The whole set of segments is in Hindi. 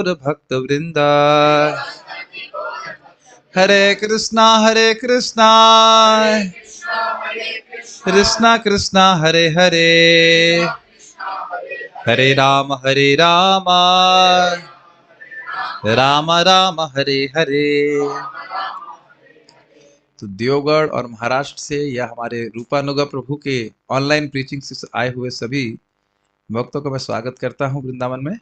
गौर भक्त वृंदा। हरे कृष्णा कृष्णा कृष्णा हरे हरे, हरे राम राम राम हरे हरे। तो देवगढ़ और महाराष्ट्र से या हमारे रूपानुगा प्रभु के ऑनलाइन प्रीचिंग से आए हुए सभी भक्तों का मैं स्वागत करता हूं वृंदावन में।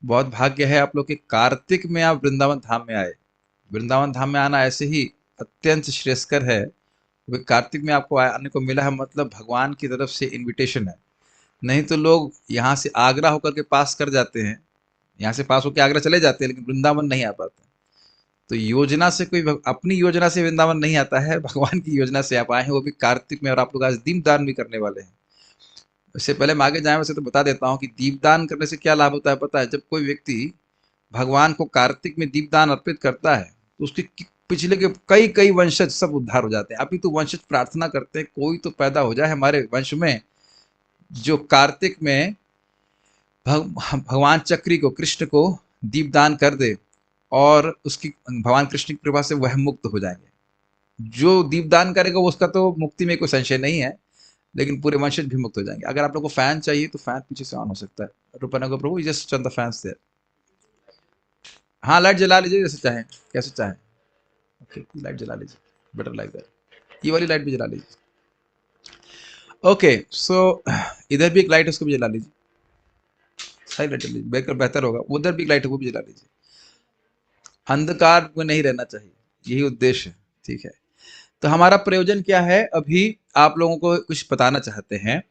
बहुत भाग्य है आप लोग के कार्तिक में आप वृंदावन धाम में आए। वृंदावन धाम में आना ऐसे ही अत्यंत श्रेयस्कर है। कार्तिक में आपको आने को मिला है, मतलब भगवान की तरफ से इनविटेशन है। नहीं तो लोग यहाँ से आगरा होकर के पास कर जाते हैं, यहाँ से पास होकर आगरा चले जाते हैं, लेकिन वृंदावन नहीं आ पाते। तो योजना से कोई अपनी योजना से वृंदावन नहीं आता है, भगवान की योजना से आप आए हैं, वो भी कार्तिक में। और आप लोग आज दीपदान भी करने वाले हैं। इससे पहले मैं आगे जाए वैसे तो बता देता हूँ कि दीपदान करने से क्या लाभ होता है पता है? जब कोई व्यक्ति भगवान को कार्तिक में दीपदान अर्पित करता है तो उसके पिछले के कई कई वंशज सब उद्धार हो जाते हैं। अभी तो वंशज प्रार्थना करते हैं कोई तो पैदा हो जाए हमारे वंश में जो कार्तिक में भगवान चक्री को, कृष्ण को दीपदान कर दे और उसकी भगवान कृष्ण की कृपा से वह मुक्त हो जाएंगे। जो दीपदान करेगा उसका तो मुक्ति में कोई संशय नहीं है, लेकिन पूरे वंशज भी मुक्त हो जाएंगे। अगर आप लोग को फैन चाहिए तो फैन पीछे से ऑन हो सकता है। Rupanuga Prabhu just turn the fans there. हाँ, लाइट जला लीजिए जैसे चाहें, कैसे चाहें। ओके, लाइट जला लीजिए, बेटर लाइक दैट। ये वाली लाइट भी जला लीजिए। ओके, सो इधर भी एक लाइट है, उसको भी जला लीजिए। सारी लाइट जला लीजिए, बेहतर होगा। उधर भी एक लाइट है, वो भी जला लीजिए। अंधकार में नहीं रहना चाहिए, यही उद्देश्य है। ठीक है, तो हमारा प्रयोजन क्या है? अभी आप लोगों को कुछ बताना चाहते हैं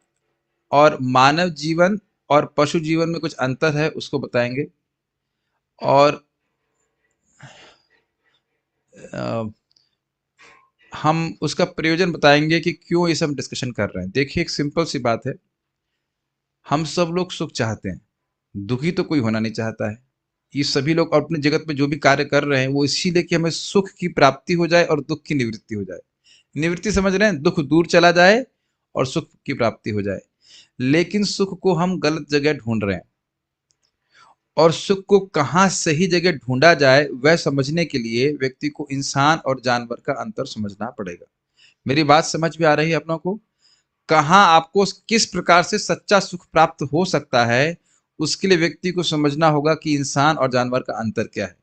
और मानव जीवन और पशु जीवन में कुछ अंतर है उसको बताएंगे। और हम उसका प्रयोजन बताएंगे कि क्यों ये सब डिस्कशन कर रहे हैं। देखिए, एक सिंपल सी बात है, हम सब लोग सुख चाहते हैं, दुखी तो कोई होना नहीं चाहता है। ये सभी लोग अपने जगत में जो भी कार्य कर रहे हैं वो इसीलिए कि हमें सुख की प्राप्ति हो जाए और दुख की निवृत्ति हो जाए। निवृत्ति समझ रहे हैं? दुख दूर चला जाए और सुख की प्राप्ति हो जाए। लेकिन सुख को हम गलत जगह ढूंढ रहे हैं, और सुख को कहाँ सही जगह ढूंढा जाए वह समझने के लिए व्यक्ति को इंसान और जानवर का अंतर समझना पड़ेगा। मेरी बात समझ में आ रही है अपनों को? कहाँ आपको किस प्रकार से सच्चा सुख प्राप्त हो सकता है, उसके लिए व्यक्ति को समझना होगा कि इंसान और जानवर का अंतर क्या है।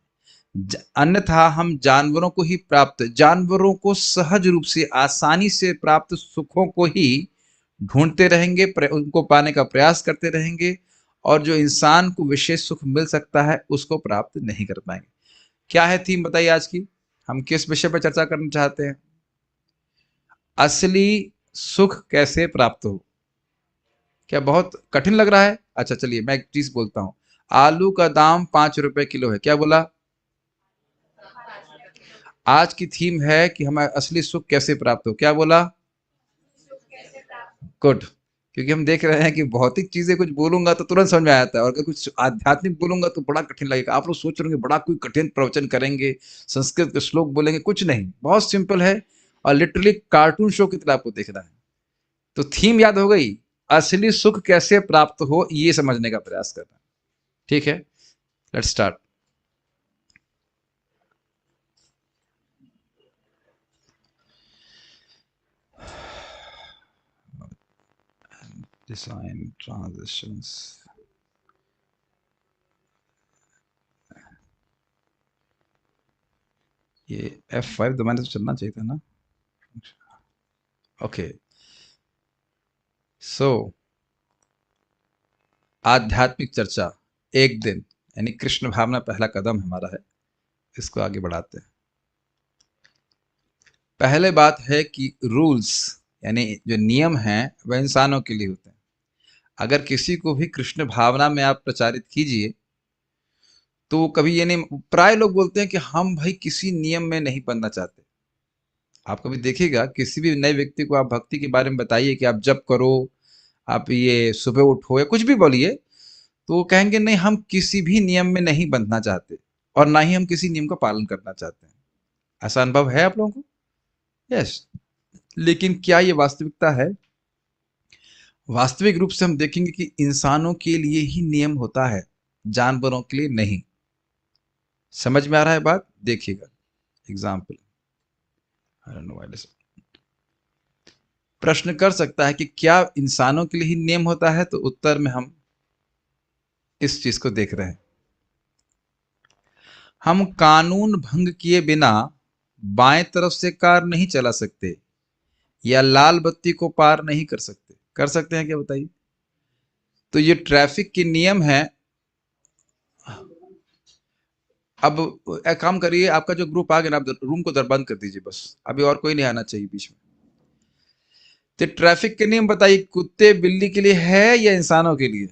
अन्यथा हम जानवरों को ही प्राप्त, जानवरों को सहज रूप से आसानी से प्राप्त सुखों को ही ढूंढते रहेंगे, उनको पाने का प्रयास करते रहेंगे, और जो इंसान को विशेष सुख मिल सकता है उसको प्राप्त नहीं कर पाएंगे। क्या है थीम बताइए आज की? हम किस विषय पर चर्चा करना चाहते हैं? असली सुख कैसे प्राप्त हो। क्या बहुत कठिन लग रहा है? अच्छा चलिए मैं एक चीज बोलता हूं। आलू का दाम 5 रुपए किलो है। क्या बोला? आज की थीम है कि हमें असली सुख कैसे प्राप्त हो। क्या बोला? गुड। क्योंकि हम देख रहे हैं कि भौतिक चीजें कुछ बोलूंगा तो तुरंत समझ में आता है, और अगर कुछ आध्यात्मिक बोलूंगा तो बड़ा कठिन लगेगा। आप लोग सोच रहे होंगे बड़ा कोई कठिन प्रवचन करेंगे, संस्कृत के श्लोक बोलेंगे। कुछ नहीं, बहुत सिंपल है और लिटरली कार्टून शो की तरह आपको देखना है। तो थीम याद हो गई, असली सुख कैसे प्राप्त हो ये समझने का प्रयास करना। ठीक है, लेट्स स्टार्ट। डिजाइन ट्रांजिशंस, ये F5 दबाने तो चलना चाहिए था ना। ओके, सो आध्यात्मिक चर्चा एक दिन, यानी कृष्ण भावना पहला कदम हमारा है, इसको आगे बढ़ाते हैं। पहले बात है कि रूल्स यानी जो नियम हैं वह इंसानों के लिए होते हैं। अगर किसी को भी कृष्ण भावना में आप प्रचारित कीजिए तो कभी ये नहीं, प्राय लोग बोलते हैं कि हम भाई किसी नियम में नहीं बनना चाहते। आप कभी देखिएगा किसी भी नए व्यक्ति को आप भक्ति के बारे में बताइए कि आप जप करो, आप ये सुबह उठो, या कुछ भी बोलिए, तो वो कहेंगे नहीं, हम किसी भी नियम में नहीं बंधना चाहते और ना ही हम किसी नियम का पालन करना चाहते हैं। ऐसा अनुभव है आप लोगों को? यस। लेकिन क्या ये वास्तविकता है? वास्तविक रूप से हम देखेंगे कि इंसानों के लिए ही नियम होता है, जानवरों के लिए नहीं। समझ में आ रहा है बात? देखिएगा एग्जाम्पल। प्रश्न कर सकता है कि क्या इंसानों के लिए ही नियम होता है, तो उत्तर में हम इस चीज को देख रहे हैं। हम कानून भंग किए बिना बाएं तरफ से कार नहीं चला सकते या लाल बत्ती को पार नहीं कर सकते। कर सकते हैं क्या बताइए? तो ये ट्रैफिक के नियम है। अब एक काम करिए, आपका जो ग्रुप आ गया ना, आप रूम को बंद कर दीजिए बस, अभी और कोई नहीं आना चाहिए बीच में। तो ट्रैफिक के नियम बताइए, कुत्ते बिल्ली के लिए है या इंसानों के लिए?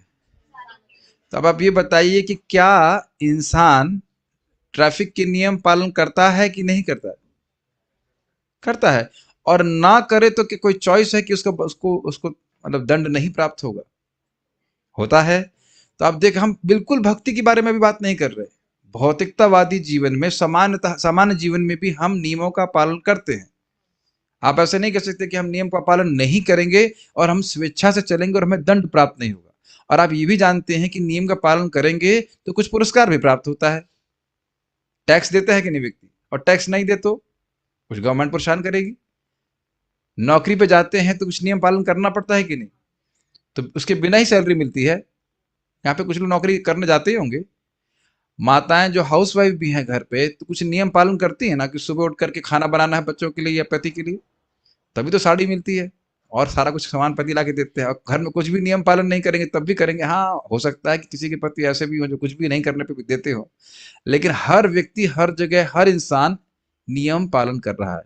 तो अब आप ये बताइए कि क्या इंसान ट्रैफिक के नियम पालन करता है कि नहीं करता है? करता है। और ना करे तो कि कोई चॉइस है कि उसको उसको उसको मतलब दंड नहीं प्राप्त होगा? होता है। तो अब देख, हम बिल्कुल भक्ति के बारे में भी बात नहीं कर रहे। भौतिकतावादी जीवन में, सामान्य जीवन में भी हम नियमों का पालन करते हैं। आप ऐसे नहीं कह सकते कि हम नियम का पालन नहीं करेंगे और हम स्वेच्छा से चलेंगे और हमें दंड प्राप्त नहीं होगा। और आप ये भी जानते हैं कि नियम का पालन करेंगे तो कुछ पुरस्कार भी प्राप्त होता है। टैक्स देता है कि नहीं व्यक्ति, और टैक्स नहीं दे तो कुछ गवर्नमेंट परेशान करेगी। नौकरी पे जाते हैं तो कुछ नियम पालन करना पड़ता है कि नहीं? तो उसके बिना ही सैलरी मिलती है। यहाँ पे कुछ लोग नौकरी करने जाते ही होंगे। माताएं जो हाउस वाइफ भी हैं घर पे, तो कुछ नियम पालन करती है ना, कि सुबह उठ करके खाना बनाना है बच्चों के लिए या पति के लिए, तभी तो साड़ी मिलती है और सारा कुछ सामान पति ला के देते हैं। और घर में कुछ भी नियम पालन नहीं करेंगे तब भी करेंगे। हाँ, हो सकता है कि किसी के पति ऐसे भी हो जो कुछ भी नहीं करने पे भी देते हो, लेकिन हर व्यक्ति, हर जगह, हर इंसान नियम पालन कर रहा है।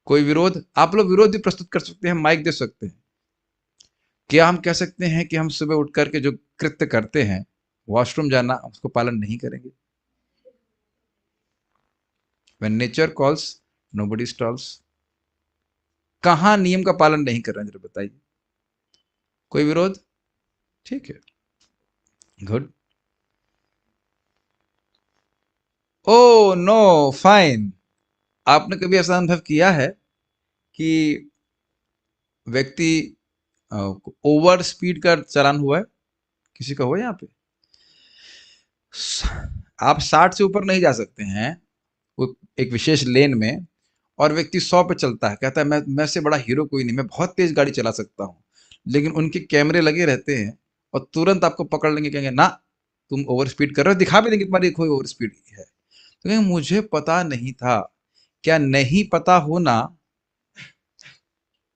कोई विरोध? आप लोग विरोध भी प्रस्तुत कर सकते हैं, माइक दे सकते हैं। क्या हम कह सकते हैं कि हम सुबह उठ करके जो कृत्य करते हैं, वॉशरूम जाना, उसको पालन नहीं करेंगे? When nature calls, nobody stalls। कहाँ नियम का पालन नहीं कर रहे हैं, जरा बताइए। कोई विरोध? ठीक है, गुड। Oh no, fine. आपने कभी ऐसा अनुभव किया है कि व्यक्ति ओवर स्पीड का चालान हुआ है? किसी का हुआ है यहाँ पे? आप 60 से ऊपर नहीं जा सकते हैं वो एक विशेष लेन में, और व्यक्ति 100 पे चलता है, कहता है मैं से बड़ा हीरो कोई नहीं, मैं बहुत तेज गाड़ी चला सकता हूँ। लेकिन उनके कैमरे लगे रहते हैं और तुरंत आपको पकड़ लेंगे, कहेंगे ना तुम ओवर स्पीड कर रहे हो, दिखा भी देंगे तुम्हारी कोई ओवर स्पीड है। तो कहेंगे मुझे पता नहीं था। क्या नहीं पता होना,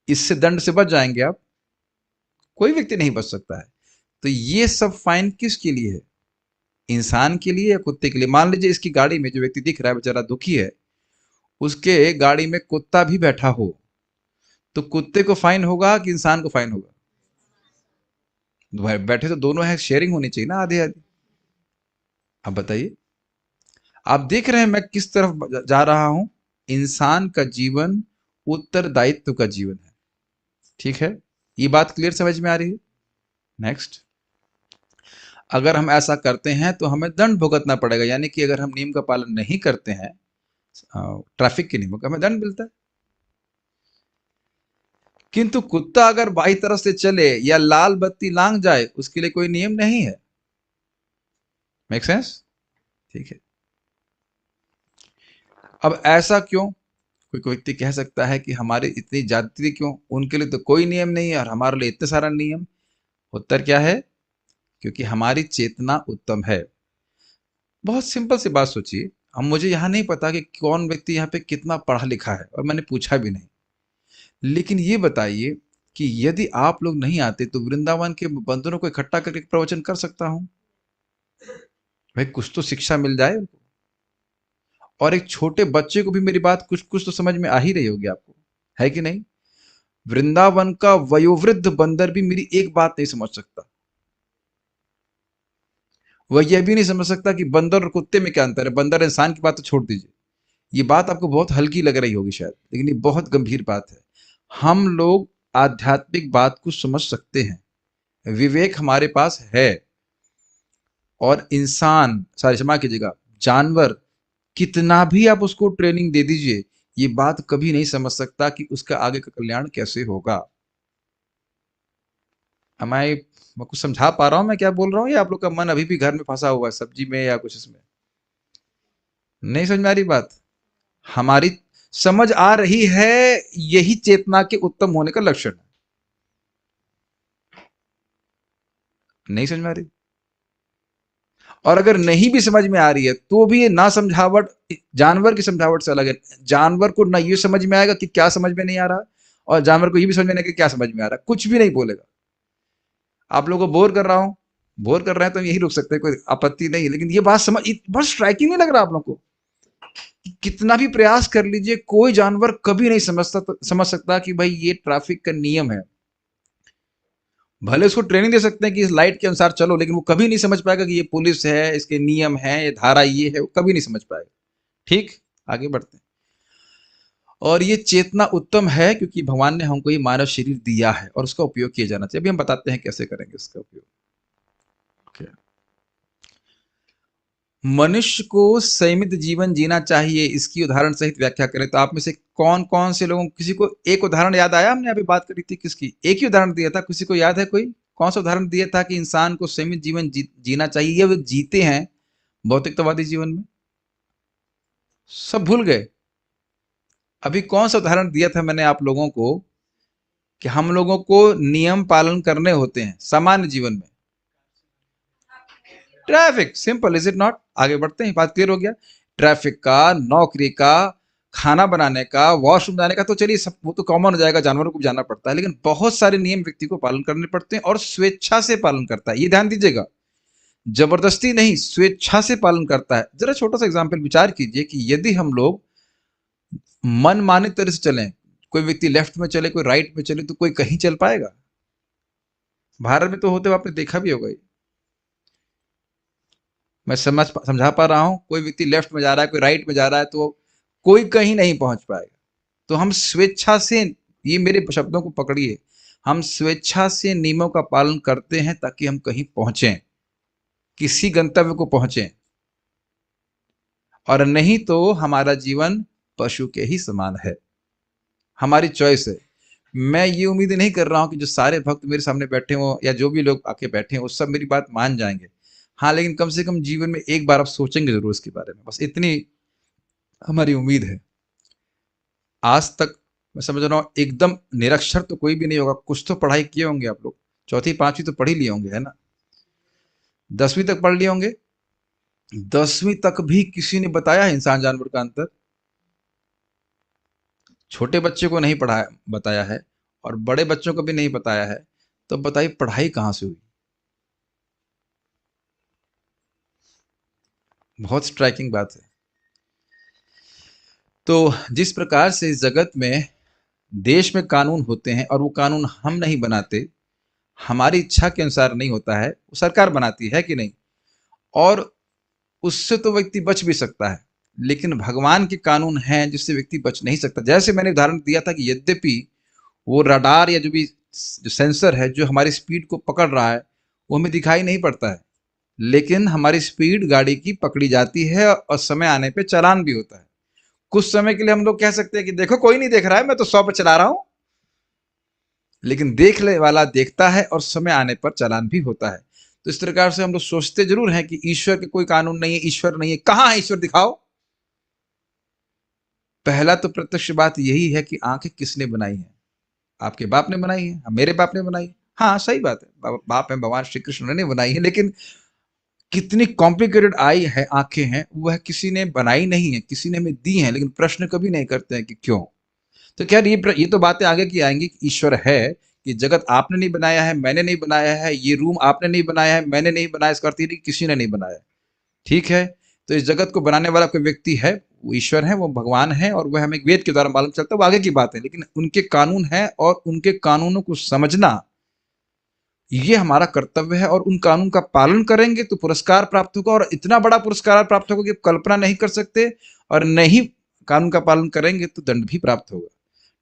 इससे दंड से बच जाएंगे आप? कोई व्यक्ति नहीं बच सकता है। तो ये सब फाइन किसके लिए है? इंसान के लिए या कुत्ते के लिए? मान लीजिए इसकी गाड़ी में जो व्यक्ति दिख रहा है बेचारा दुखी है, उसके गाड़ी में कुत्ता भी बैठा हो, तो कुत्ते को फाइन होगा कि इंसान को फाइन होगा? बैठे तो दोनों है, शेयरिंग होनी चाहिए ना, आधे आधे। अब बताइए, आप देख रहे हैं मैं किस तरफ जा रहा हूं। इंसान का जीवन उत्तरदायित्व का जीवन है। ठीक है, ये बात क्लियर समझ में आ रही है? नेक्स्ट। अगर हम ऐसा करते हैं तो हमें दंड भुगतना पड़ेगा, यानी कि अगर हम नियम का पालन नहीं करते हैं, ट्रैफिक के नियमों का, हमें दंड मिलता है। किंतु कुत्ता अगर बाई तरफ से चले या लाल बत्ती लांग जाए, उसके लिए कोई नियम नहीं है। Make sense? ठीक है। अब ऐसा क्यों? कोई व्यक्ति कह सकता है कि हमारी इतनी जाति क्यों, उनके लिए तो कोई नियम नहीं है और हमारे लिए इतने सारा नियम। उत्तर क्या है? क्योंकि हमारी चेतना उत्तम है। बहुत सिंपल सी बात सोचिए। हम, मुझे यहाँ नहीं पता कि कौन व्यक्ति यहाँ पे कितना पढ़ा लिखा है, और मैंने पूछा भी नहीं। लेकिन ये बताइए कि यदि आप लोग नहीं आते तो वृंदावन के बंदरों को इकट्ठा करके प्रवचन कर सकता हूं। भाई कुछ तो शिक्षा मिल जाए उनको। और एक छोटे बच्चे को भी मेरी बात कुछ कुछ तो समझ में आ ही रही होगी आपको, है कि नहीं? वृंदावन का वयोवृद्ध बंदर भी मेरी एक बात नहीं समझ सकता। वह यह भी नहीं समझ सकता कि बंदर और कुत्ते में क्या अंतर है। बंदर इंसान की बात तो छोड़ दीजिए, ये बात आपको बहुत हल्की लग रही होगी शायद, लेकिन ये बहुत गंभीर बात है। हम लोग आध्यात्मिक बात को समझ सकते हैं, विवेक हमारे पास है। और इंसान, सारी क्षमा कीजिएगा, जानवर, कितना भी आप उसको ट्रेनिंग दे दीजिए, ये बात कभी नहीं समझ सकता कि उसका आगे का कल्याण कैसे होगा। मैं कुछ समझा पा रहा हूँ मैं क्या बोल रहा हूँ, या आप लोग का मन अभी भी घर में फंसा हुआ है सब्जी में या कुछ इसमें? नहीं समझ में आ रही बात? हमारी समझ आ रही है? यही चेतना के उत्तम होने का लक्षण है। नहीं समझ में आ रही? और अगर नहीं भी समझ में आ रही है तो भी ये ना समझावट जानवर की समझावट से अलग है। जानवर को ना ये समझ में आएगा कि क्या समझ में नहीं आ रहा, और जानवर को ये भी समझ में नहीं आएगा कि क्या समझ में आ रहा है, कुछ भी नहीं बोलेगा। आप लोगों को बोर कर रहा हूं, बोर कर रहे हैं तो यही रुक सकते हैं, कोई आपत्ति नहीं है, लेकिन ये बात समझ बहुत स्ट्राइकिंग नहीं लग रहा आप लोगों को? कितना भी प्रयास कर लीजिए, कोई जानवर कभी नहीं समझ सकता कि भाई ये ट्रैफिक का नियम है। भले उसको ट्रेनिंग दे सकते हैं कि इस लाइट के अनुसार चलो, लेकिन वो कभी नहीं समझ पाएगा कि ये पुलिस है, इसके नियम है, ये धारा ये है, वो कभी नहीं समझ पाएगा। ठीक, आगे बढ़ते हैं। और ये चेतना उत्तम है क्योंकि भगवान ने हमको ये मानव शरीर दिया है और उसका उपयोग किया जाना चाहिए। अभी हम बताते हैं कैसे करेंगे इसका उपयोग। okay. मनुष्य को संयमित जीवन जीना चाहिए, इसकी उदाहरण सहित व्याख्या करें तो आप में से कौन कौन से लोगों, किसी को एक उदाहरण याद आया? हमने अभी बात करी थी किसकी, एक ही उदाहरण दिया था, किसी को याद है कोई? कौन सा उदाहरण दिया था कि इंसान को संयमित जीवन जीना चाहिए, ये वो जीते हैं भौतिकतावादी जीवन में? सब भूल गए? अभी कौन सा उदाहरण दिया था मैंने आप लोगों को कि हम लोगों को नियम पालन करने होते हैं सामान्य जीवन में? Traffic, simple, is it not? आगे बढ़ते हैं, बात क्लियर हो गया। ट्रैफिक का, नौकरी का, खाना बनाने का, वॉशरूम जाने का तो चलिए सब वो तो कॉमन हो जाएगा, जानवरों को भी जाना पड़ता है, लेकिन बहुत सारे नियम व्यक्ति को पालन करने पड़ते हैं और स्वेच्छा से पालन करता है। ये ध्यान दीजिएगा, जबरदस्ती नहीं, स्वेच्छा से पालन करता है। जरा छोटा सा एग्जाम्पल विचार कीजिए कि यदि हम लोग मन माने तरह से चलें, कोई व्यक्ति लेफ्ट में चले, कोई राइट में चले, तो कोई कहीं चल पाएगा? भारत में तो होते हुए आपने देखा भी होगा। मैं समझा पा रहा हूं, कोई व्यक्ति लेफ्ट में जा रहा है, कोई राइट में जा रहा है, तो कोई कहीं नहीं पहुंच पाएगा। तो हम स्वेच्छा से, ये मेरे शब्दों को पकड़िए, हम स्वेच्छा से नियमों का पालन करते हैं ताकि हम कहीं पहुंचे, किसी गंतव्य को पहुंचे, और नहीं तो हमारा जीवन पशु के ही समान है। हमारी चॉइस है। मैं ये उम्मीद नहीं कर रहा हूं कि जो सारे भक्त मेरे सामने बैठे हों या जो भी लोग आके बैठे हैं वो सब मेरी बात मान जाएंगे। हाँ, लेकिन कम से कम जीवन में एक बार आप सोचेंगे जरूर इसके बारे में, बस इतनी हमारी उम्मीद है। आज तक मैं समझ रहा हूँ एकदम निरक्षर तो कोई भी नहीं होगा, कुछ तो पढ़ाई किए होंगे आप लोग, चौथी पांचवी तो पढ़ ही लिए होंगे, है ना? 10वीं तक पढ़ लिए होंगे। 10वीं तक भी किसी ने बताया है इंसान जानवर का अंतर? छोटे बच्चे को नहीं पढ़ाया, बताया है, और बड़े बच्चों को भी नहीं बताया है, तो बताइए पढ़ाई कहां से हुई? बहुत स्ट्राइकिंग बात है। तो जिस प्रकार से इस जगत में देश में कानून होते हैं और वो कानून हम नहीं बनाते, हमारी इच्छा के अनुसार नहीं होता है, वो सरकार बनाती है कि नहीं, और उससे तो व्यक्ति बच भी सकता है, लेकिन भगवान के कानून हैं जिससे व्यक्ति बच नहीं सकता। जैसे मैंने उदाहरण दिया था कि यद्यपि वो रडार या जो सेंसर है जो हमारी स्पीड को पकड़ रहा है वो हमें दिखाई नहीं पड़ता है, लेकिन हमारी स्पीड गाड़ी की पकड़ी जाती है और समय आने पे चालान भी होता है। कुछ समय के लिए हम लोग कह सकते हैं कि देखो कोई नहीं देख रहा है, मैं तो 100 पे चला रहा हूं, लेकिन देखने वाला देखता है और समय आने पर चालान भी होता है। तो इस प्रकार से हम लोग सोचते जरूर हैं कि ईश्वर के कोई कानून नहीं है, ईश्वर नहीं है। कहां है ईश्वर, दिखाओ। पहला तो प्रत्यक्ष बात यही है कि आंखें किसने बनाई है? आपके बाप ने बनाई है, मेरे बाप ने बनाई है। हाँ, सही बात है, बाप है भगवान श्री कृष्ण ने बनाई है, लेकिन कितनी कॉम्प्लिकेटेड आई है, आंखें हैं, वह किसी ने बनाई नहीं है, किसी ने हमें दी है, लेकिन प्रश्न कभी नहीं करते हैं कि क्यों। तो क्या ये तो बातें आगे की आएंगी कि ईश्वर है, कि जगत आपने नहीं बनाया है, मैंने नहीं बनाया है, ये रूम आपने नहीं बनाया है, मैंने नहीं बनाया, इसका अर्थ ये नहीं कि किसी ने नहीं बनाया। ठीक है, तो इस जगत को बनाने वाला कोई व्यक्ति है, वो ईश्वर है, वो भगवान है, और वह हमें वेद के द्वारा मालूम चलता है, वो आगे की बात है, लेकिन उनके कानून है और उनके कानूनों को समझना ये हमारा कर्तव्य है, और उन कानून का पालन करेंगे तो पुरस्कार प्राप्त होगा, और इतना बड़ा पुरस्कार प्राप्त होगा कि आप कल्पना नहीं कर सकते, और नहीं कानून का पालन करेंगे तो दंड भी प्राप्त होगा।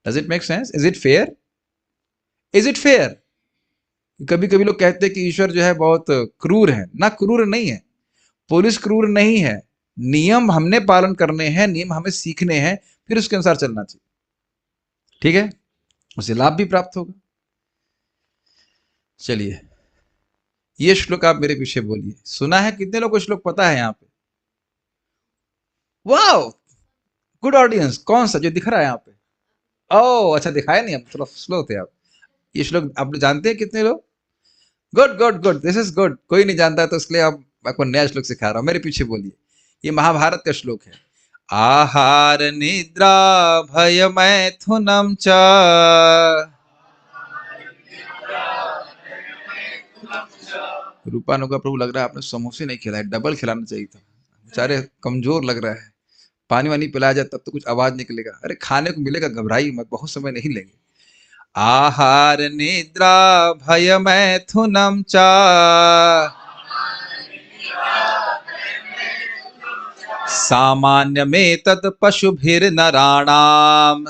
Does it make sense? Is it fair? Is it fair? कभी कभी लोग कहते हैं कि ईश्वर जो है बहुत क्रूर है, ना, क्रूर नहीं है। पुलिस क्रूर नहीं है। नियम हमने पालन करने हैं, नियम हमें सीखने हैं, फिर उसके अनुसार चलना चाहिए। ठीक है, उसे लाभ भी प्राप्त होगा। चलिए, ये श्लोक आप मेरे पीछे बोलिए। सुना है? कितने लोग को श्लोक पता है यहाँ पे? वाह, गुड ऑडियंस। कौन सा जो दिख रहा है यहाँ पे? ओह अच्छा, दिखाया नहीं, हम थोड़ा स्लो थे आप। ये श्लोक आप जानते हैं कितने लोग? Good good good, this is good. कोई नहीं जानता तो इसलिए अब आपको नया श्लोक सिखा रहा हूँ। मेरे पीछे बोलिए। ये महाभारत का श्लोक है। आहार निद्रा भय मैथुनम च रूपानुगा प्रभु, लग रहा है आपने समोसे नहीं खिलाए, डबल खिलाना चाहिए था। बेचारे कमजोर लग रहा है। पानी वानी पिलाया जाए तब तो कुछ आवाज निकलेगा। अरे खाने को मिलेगा, घबराइए मत, बहुत समय नहीं लेंगे। आहार निद्रा भय मैथुनम चा सामान्य में तत् पशुभिर नराणाम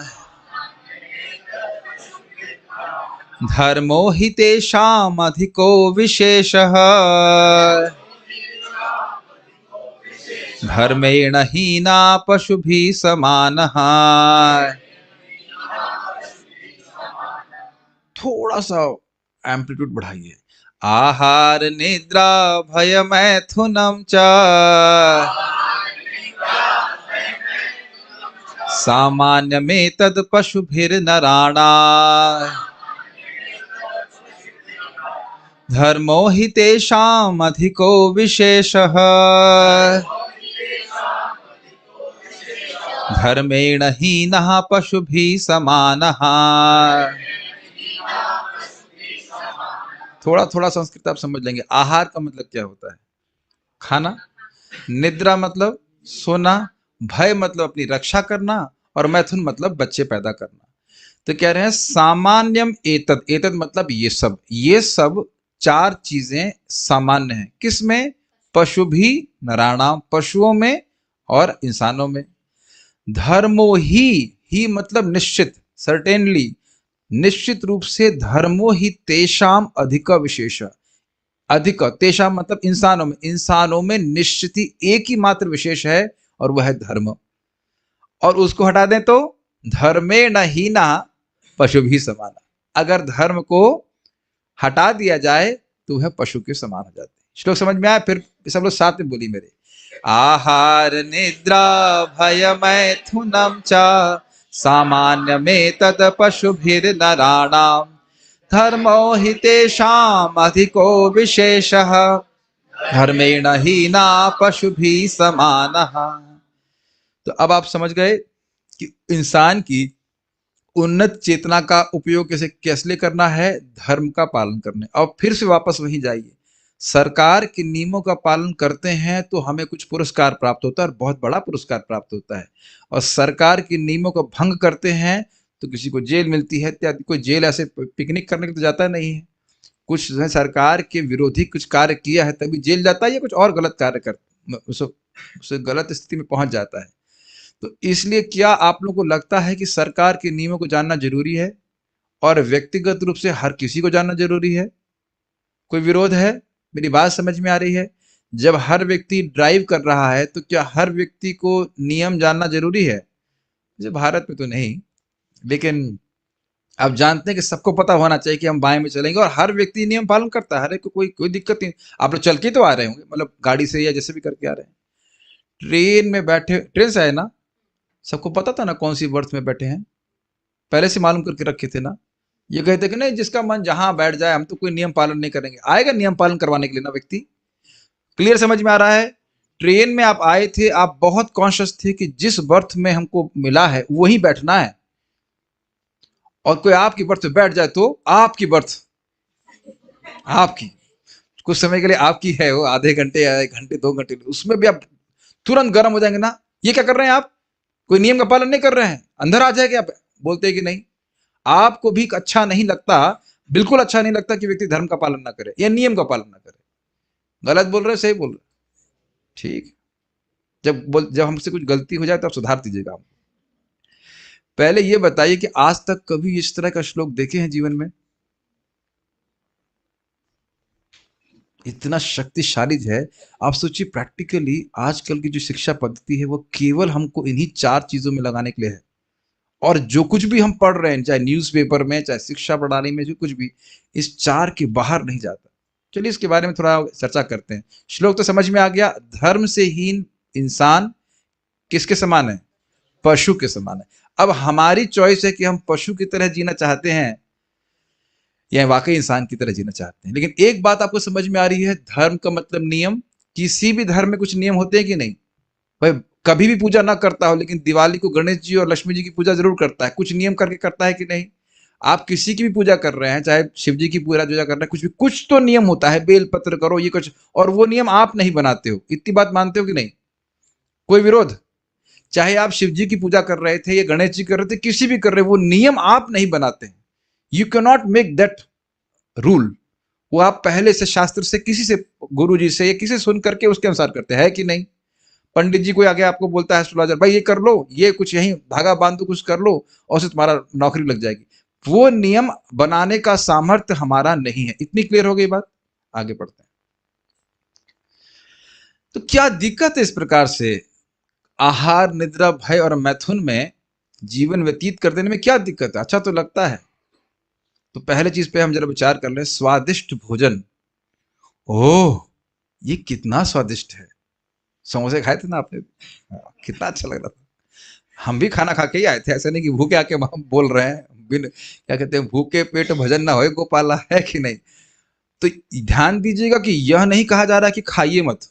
धर्मो हि तेषाम् अधिको विशेषः धर्मेण हीना पशुभिः समानः। थोड़ा सा एम्पलीट्यूड बढ़ाइए। आहार निद्रा भय मैथुनम च सामान्य में तद पशुभिर्नराणा धर्मो हि तेषाम् अधिको विशेषः धर्मेण हीनः पशुभिः समानः। थोड़ा थोड़ा संस्कृत आप समझ लेंगे। आहार का मतलब क्या होता है? खाना। निद्रा मतलब सोना। भय मतलब अपनी रक्षा करना। और मैथुन मतलब बच्चे पैदा करना। तो कह रहे हैं सामान्यम एतद, एतद मतलब ये सब चार चीजें सामान्य हैं। किसमें? पशु भी नराणाम, पशुओं में और इंसानों में। धर्मो ही मतलब निश्चित, सर्टेनली, निश्चित रूप से धर्मो ही तेषाम अधिक विशेष। अधिक तेषाम मतलब इंसानों में, इंसानों में निश्चित ही एक ही मात्र विशेष है और वह है धर्म। और उसको हटा दें तो धर्मे न हीना पशु भी समान। अगर धर्म को हटा दिया जाए तो वह पशु के समान हो जाते हैं। श्लोक समझ में आया? फिर सब लोग साथ में बोली मेरे। आहार निद्रा भय मैथुनम च सामान्य में तद पशुभिर्नराणाम धर्मो हि तेषाम् अधिको विशेषः धर्मेण हीना पशुभिः समानः। तो अब आप समझ गए कि इंसान की उन्नत चेतना का उपयोग कैसे कैसे करना है? धर्म का पालन करने। और फिर से वापस वहीं जाइए। सरकार के नियमों का पालन करते हैं तो हमें कुछ पुरस्कार प्राप्त होता है और बहुत बड़ा पुरस्कार प्राप्त होता है। और सरकार के नियमों का भंग करते हैं तो किसी को जेल मिलती है इत्यादि। कोई जेल ऐसे पिकनिक करने के तो जाता नहीं है। कुछ सरकार के विरोधी कुछ कार्य किया है तभी जेल जाता है, या कुछ और गलत कार्य कर उसे गलत स्थिति में पहुंच जाता है। तो इसलिए क्या आप लोगों को लगता है कि सरकार के नियमों को जानना जरूरी है और व्यक्तिगत रूप से हर किसी को जानना जरूरी है? कोई विरोध है? मेरी बात समझ में आ रही है? जब हर व्यक्ति ड्राइव कर रहा है तो क्या हर व्यक्ति को नियम जानना जरूरी है? जैसे भारत में तो नहीं, लेकिन आप जानते हैं कि सबको पता होना चाहिए कि हम बाएं में चलेंगे और हर व्यक्ति नियम पालन करता है। हर एक को कोई दिक्कत नहीं। आप लोग चल के तो आ रहे होंगे, मतलब गाड़ी से या जैसे भी करके आ रहे हैं। ट्रेन में बैठे, ट्रेन से आए ना, सबको पता था ना कौन सी बर्थ में बैठे हैं? पहले से मालूम करके रखे थे ना? ये कहते कि नहीं जिसका मन जहां बैठ जाए, हम तो कोई नियम पालन नहीं करेंगे। आएगा नियम पालन करवाने के लिए ना व्यक्ति। क्लियर समझ में आ रहा है? ट्रेन में आप आए थे, आप बहुत कॉन्शियस थे कि जिस बर्थ में हमको मिला है वही बैठना है। और कोई आपकी बर्थ में बैठ जाए तो आपकी बर्थ, आपकी कुछ समय के लिए आपकी है, वो आधे घंटे या 1 घंटे 2 घंटे, उसमें भी आप तुरंत गर्म हो जाएंगे ना। ये क्या कर रहे हैं आप? कोई नियम का पालन नहीं कर रहे हैं, अंदर आ जाएगा। आप बोलते हैं कि नहीं। आपको भी अच्छा नहीं लगता, बिल्कुल अच्छा नहीं लगता कि व्यक्ति धर्म का पालन ना करे या नियम का पालन ना करे। गलत बोल रहे, सही बोल रहे? ठीक। जब हमसे कुछ गलती हो जाए तो आप सुधार दीजिएगा। हम पहले ये बताइए कि आज तक कभी इस तरह का श्लोक देखे हैं जीवन में? इतना शक्तिशाली है। आप सोचिए, प्रैक्टिकली आजकल की जो शिक्षा पद्धति है वो केवल हमको इन्हीं 4 चीजों में लगाने के लिए है। और जो कुछ भी हम पढ़ रहे हैं, चाहे न्यूज़पेपर में, चाहे शिक्षा प्रणाली में, जो कुछ भी, इस 4 के बाहर नहीं जाता। चलिए इसके बारे में थोड़ा चर्चा करते हैं। श्लोक तो समझ में आ गया, धर्म से हीन इंसान किसके समान है? पशु के समान है। अब हमारी चॉइस है कि हम पशु की तरह जीना चाहते हैं या वाकई इंसान की तरह जीना चाहते हैं। लेकिन एक बात आपको समझ में आ रही है, धर्म का मतलब नियम। किसी भी धर्म में कुछ नियम होते हैं कि नहीं? भाई कभी भी पूजा ना करता हो, लेकिन दिवाली को गणेश जी और लक्ष्मी जी की पूजा जरूर करता है, कुछ नियम करके करता है कि नहीं? आप किसी की भी पूजा कर रहे हैं, चाहे शिव जी की पूजा कर रहे हैं, कुछ भी, कुछ तो नियम होता है, बेल पत्र करो, ये कुछ, और वो नियम आप नहीं बनाते हो। इतनी बात मानते हो कि नहीं? कोई विरोध? चाहे आप शिव जी की पूजा कर रहे थे या गणेश जी कर रहे थे, किसी भी कर रहे, वो नियम आप नहीं बनाते हैं। You can not make that rule. वो आप पहले से शास्त्र से, किसी से, गुरु जी से या किसी से सुन करके उसके अनुसार करते हैं कि नहीं? पंडित जी कोई आगे आपको बोलता है, एस्ट्रोलॉजर, भाई ये कर लो, ये कुछ यही धागा बांध दो, कुछ कर लो, और उससे तुम्हारा नौकरी लग जाएगी। वो नियम बनाने का सामर्थ्य हमारा नहीं है। इतनी क्लियर हो गई बात? आगे बढ़ते हैं। तो क्या दिक्कत है इस प्रकार से आहार, निद्रा, भय और मैथुन में जीवन व्यतीत कर देने में? क्या दिक्कत है? अच्छा तो लगता है। तो पहले चीज पे हम जरा विचार कर लें, स्वादिष्ट भोजन। ओह, ये कितना स्वादिष्ट है। समोसे खाए थे ना आपने? हाँ, कितना अच्छा लग रहा था। हम भी खाना खा के ही आए थे, ऐसे नहीं कि भूखे आके हम बोल रहे हैं। बिन क्या कहते हैं, भूखे पेट भजन ना होए गोपाला, है कि नहीं? तो ध्यान दीजिएगा कि यह नहीं कहा जा रहा कि खाइए मत,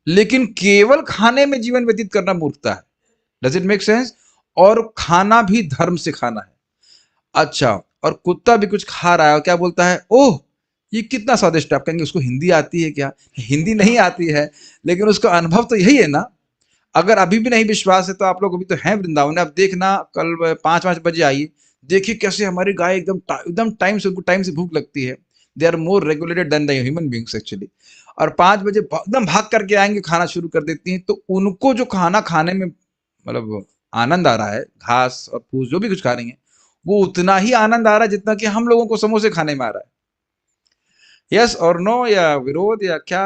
लेकिन केवल खाने में जीवन व्यतीत करना मूर्खता है। Does it make sense? और खाना भी धर्म से खाना है। अच्छा, और कुत्ता भी कुछ खा रहा है और क्या बोलता है, ओह ये कितना स्वादिष्ट है। आप कहेंगे उसको हिंदी आती है क्या? हिंदी नहीं आती है, लेकिन उसका अनुभव तो यही है ना। अगर अभी भी नहीं विश्वास है तो आप लोग अभी तो हैं वृंदावन में, आप देखना, कल 5-5 बजे आइए, देखिए कैसे हमारी गाय एकदम टाइम से भूख लगती है। They are more regulated than the human beings actually. और 5 बजे एकदम भाग करके आएंगे, खाना शुरू कर देती हैं। तो उनको जो खाना खाने में मतलब आनंद आ रहा है, घास और फूस जो भी कुछ खा रही है, वो उतना ही आनंद आ रहा है जितना कि हम लोगों को समोसे खाने में आ रहा है। यस और नो, या विरोध, या क्या?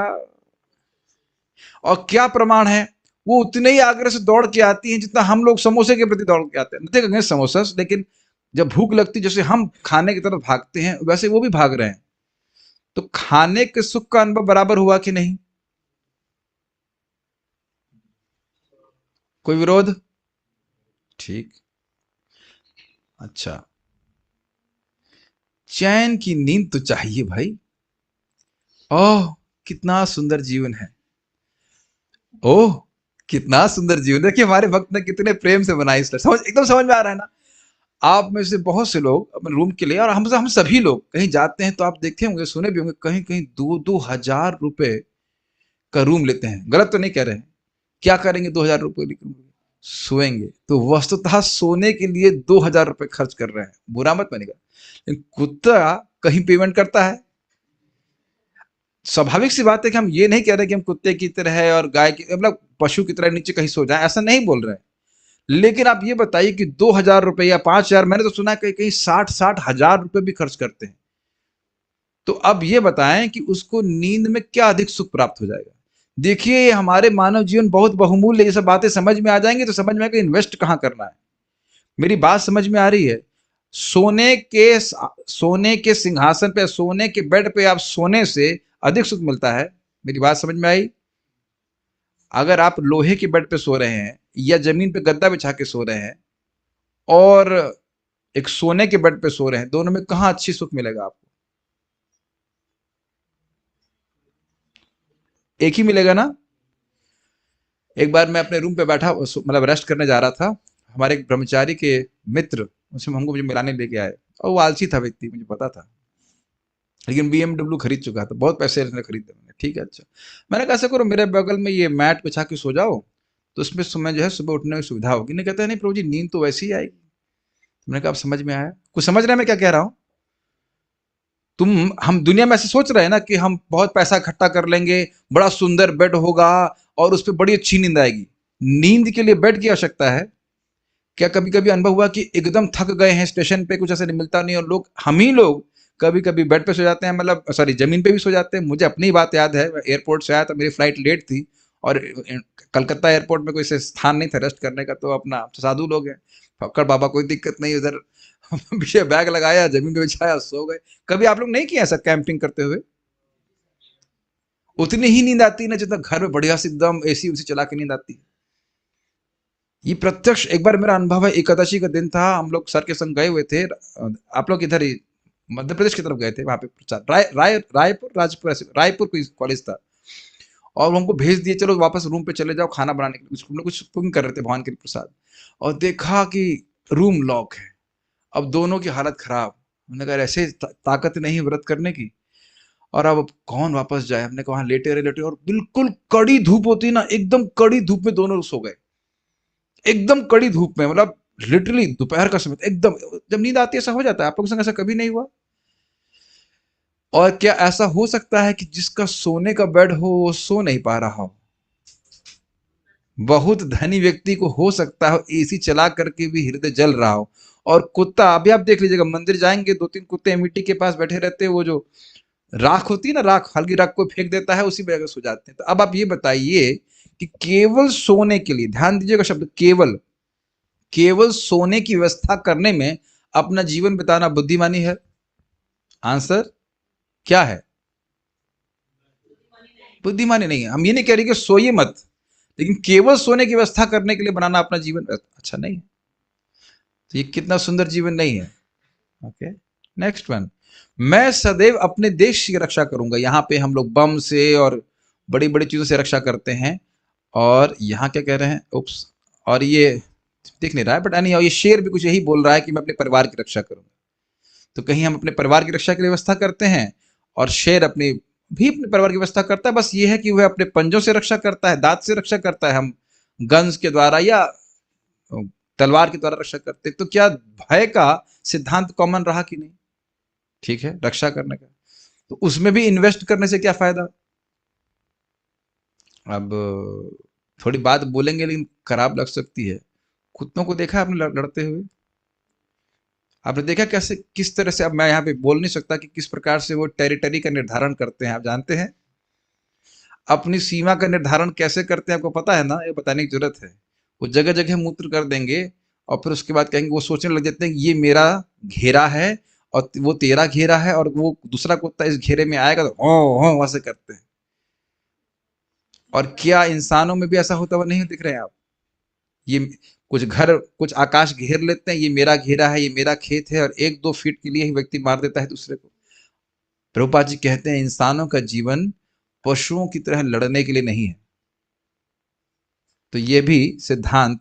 और क्या प्रमाण है? वो उतने ही आग्रह से दौड़ के आती हैं जितना हम लोग समोसे के प्रति दौड़ के आते हैं। नथिंग अगेंस्ट समोसा, लेकिन जब भूख लगती, जैसे हम खाने की तरफ भागते हैं, वैसे वो भी भाग रहे हैं। तो खाने के सुख का अनुभव बराबर हुआ कि नहीं? कोई विरोध? ठीक। अच्छा, चैन की नींद तो चाहिए भाई। ओह, कितना सुंदर जीवन है। ओह, कितना सुंदर जीवन। देखिए हमारे भक्त ने कितने प्रेम से बनाई इस, समझ, एकदम समझ में आ रहा है ना? आप में से बहुत से लोग अपने रूम के लिए, और हम सभी लोग कहीं जाते हैं तो आप देखते होंगे, सुने भी होंगे, कहीं कहीं 2-2 हजार रुपए का रूम लेते हैं। गलत तो नहीं कह रहे हैं? क्या करेंगे 2 हजार रुपए लेकर? सोएंगे। तो वस्तुतः सोने के लिए 2 हजार रुपए खर्च कर रहे हैं, बुरा मत मानिएगा। लेकिन कुत्ता कहीं पेमेंट करता है? स्वाभाविक सी बात है कि हम ये नहीं कह रहे कि हम कुत्ते की तरह है और गाय की, मतलब पशु की तरह नीचे कहीं सो जाए, ऐसा नहीं बोल रहे हैं। लेकिन आप ये बताइए कि 2 हजार रुपए या 5 हजार, मैंने तो सुना है कहीं कहीं 60-60 हजार रुपए भी खर्च करते हैं। तो अब ये बताएं कि उसको नींद में क्या अधिक सुख प्राप्त हो जाएगा? देखिए हमारे मानव जीवन बहुत बहुमूल्य, ये सब बातें समझ में आ जाएंगी तो समझ में आएगा इन्वेस्ट कहाँ करना है। मेरी बात समझ में आ रही है? सोने के सिंहासन पे, सोने के बेड पे आप सोने से अधिक सुख मिलता है। मेरी बात समझ में आई? अगर आप लोहे के बेड पे सो रहे हैं या जमीन पे गद्दा बिछा के सो रहे हैं और एक सोने के बेड पे सो रहे हैं, दोनों में कहाँ अच्छी सुख मिलेगा आपको? एक ही मिलेगा ना? एक बार मैं अपने रूम पे बैठा, मतलब रेस्ट करने जा रहा था, हमारे एक ब्रह्मचारी के मित्र उसमें हमको मुझे मिलाने लेके आए, और वो आलसी था व्यक्ति, मुझे पता था, लेकिन BMW खरीद चुका था, बहुत पैसे इसने खरीदे। मैंने ठीक है, अच्छा। मैंने कहा ऐसा करो, मेरे बगल में ये मैट बिछा के सो जाओ, तो उसमें समय जो है सुबह उठने में सुविधा होगी। नहीं, कहता है नहीं प्रभु जी, नींद तो वैसी ही आएगी। मैंने कहा अब समझ में आया? कुछ समझ रहे हैं मैं क्या कह रहा हूँ? हम दुनिया में ऐसे सोच रहे हैं ना कि हम बहुत पैसा इकट्ठा कर लेंगे, बड़ा सुंदर बेड होगा और उस पर बड़ी अच्छी नींद आएगी। नींद के लिए बेड की आवश्यकता है क्या? कभी कभी अनुभव हुआ कि एकदम थक गए हैं, स्टेशन पे कुछ ऐसा नहीं मिलता नहीं, और लोग, हम ही लोग कभी कभी बेड पे सो जाते हैं, मतलब सॉरी जमीन पे भी सो जाते हैं। मुझे अपनी बात याद है, एयरपोर्ट से आया तो मेरी फ्लाइट लेट थी, और कलकत्ता एयरपोर्ट में कोई से स्थान नहीं था रेस्ट करने का, तो अपना साधु लोग हैं, फक्कड़ बाबा कोई दिक्कत नहीं, उधर पीछे बैग लगाया, जमीन पे बिछाया, सो गए। कभी आप लोग नहीं किया ऐसा कैंपिंग करते हुए? उतनी ही नींद आती है ना जितना घर में बढ़िया से एकदम एसी उसी चला के नींद आती है। ये प्रत्यक्ष एक बार मेरा अनुभव है। एकादशी का दिन था, हम लोग सर के संग गए हुए थे, आप लोग इधर ही मध्य प्रदेश की तरफ गए थे, वहां पे प्रचार रायपुर राजपुर रायपुर कोई कॉलेज था, और हमको भेज दिए चलो वापस रूम पे चले जाओ खाना बनाने के लिए। हम लोग कुछ कुकिंग कर रहे थे भगवान के प्रसाद, और देखा कि रूम लॉक है। अब दोनों की हालत खराब। हमने कहा ऐसे ताकत नहीं व्रत करने की, और अब कौन वापस जाए। हमने कहा लेटे रहे लेटे, और बिल्कुल कड़ी धूप होती है ना, एकदम कड़ी धूप में दोनों सो गए, एकदम कड़ी धूप में, मतलब लिटरली दोपहर का समय एकदम। जब नींद आती है ऐसा हो जाता है, आप लोगों के संग ऐसा कभी नहीं हुआ? और क्या ऐसा हो सकता है कि जिसका सोने का बेड हो वो सो नहीं पा रहा हो? बहुत धनी व्यक्ति को हो सकता है एसी चला करके भी हृदय जल रहा हो। और कुत्ता, अभी आप देख लीजिएगा, मंदिर जाएंगे, दो तीन कुत्ते मिट्टी के पास बैठे रहते हैं, वो जो राख होती है ना, राख, हल्की राख को फेंक देता है, उसी में जाकर सो जाते हैं। तो अब आप ये बताइए कि केवल सोने के लिए, ध्यान दीजिएगा शब्द केवल, केवल सोने की व्यवस्था करने में अपना जीवन बिताना बुद्धिमानी है? आंसर क्या है? बुद्धिमानी नहीं है। हम ये नहीं कह रहे कि सोइए मत, लेकिन केवल सोने की व्यवस्था करने के लिए बनाना अपना जीवन अच्छा नहीं है। तो ये कितना सुंदर जीवन नहीं है। Okay, next one. मैं सदैव अपने देश की रक्षा करूंगा। यहाँ पे हम लोग बम से और बड़ी बड़ी चीजों से रक्षा करते हैं, और यहाँ क्या कह रहे हैं, उप्स, और ये दिख नहीं रहा है बट नहीं, ये शेर भी कुछ यही बोल रहा है कि मैं अपने परिवार की रक्षा करूंगा। तो कहीं हम अपने परिवार की रक्षा की व्यवस्था करते हैं, और शेर अपनी भी अपने परिवार की व्यवस्था करता है, बस ये है कि वह अपने पंजों से रक्षा करता है, दांत से रक्षा करता है, हम गन्स के द्वारा या तलवार के द्वारा रक्षा करते हैं। तो क्या भय का सिद्धांत कॉमन रहा कि नहीं? ठीक है, रक्षा करने का, तो उसमें भी इन्वेस्ट करने से क्या फायदा? अब थोड़ी बात बोलेंगे लेकिन खराब लग सकती है। कुत्तों को देखा आपने लड़ते हुए? आपने देखा कैसे, किस तरह से, अब मैं यहाँ पे बोल नहीं सकता कि किस प्रकार से वो टेरिटरी का निर्धारण करते हैं, आप जानते हैं? अपनी सीमा का निर्धारण कैसे करते हैं आपको पता है ना? ये बताने की जरूरत है। वो जगह जगह मूत्र कर देंगे, और फिर उसके बाद कहेंगे, वो सोचने लग जाते हैं कि ये मेरा घेरा है और वो तेरा घेरा है, और वो दूसरा कुत्ता इस घेरे में आएगा तो हो वैसे करते हैं। और क्या इंसानों में भी ऐसा होता हुआ नहीं दिख रहे हैं आप? ये कुछ घर, कुछ आकाश घेर लेते हैं, ये मेरा घेरा है, ये मेरा खेत है, और एक दो फीट के लिए ही व्यक्ति मार देता है दूसरे को। प्रभुपाद जी कहते हैं इंसानों का जीवन पशुओं की तरह लड़ने के लिए नहीं है। तो ये भी सिद्धांत,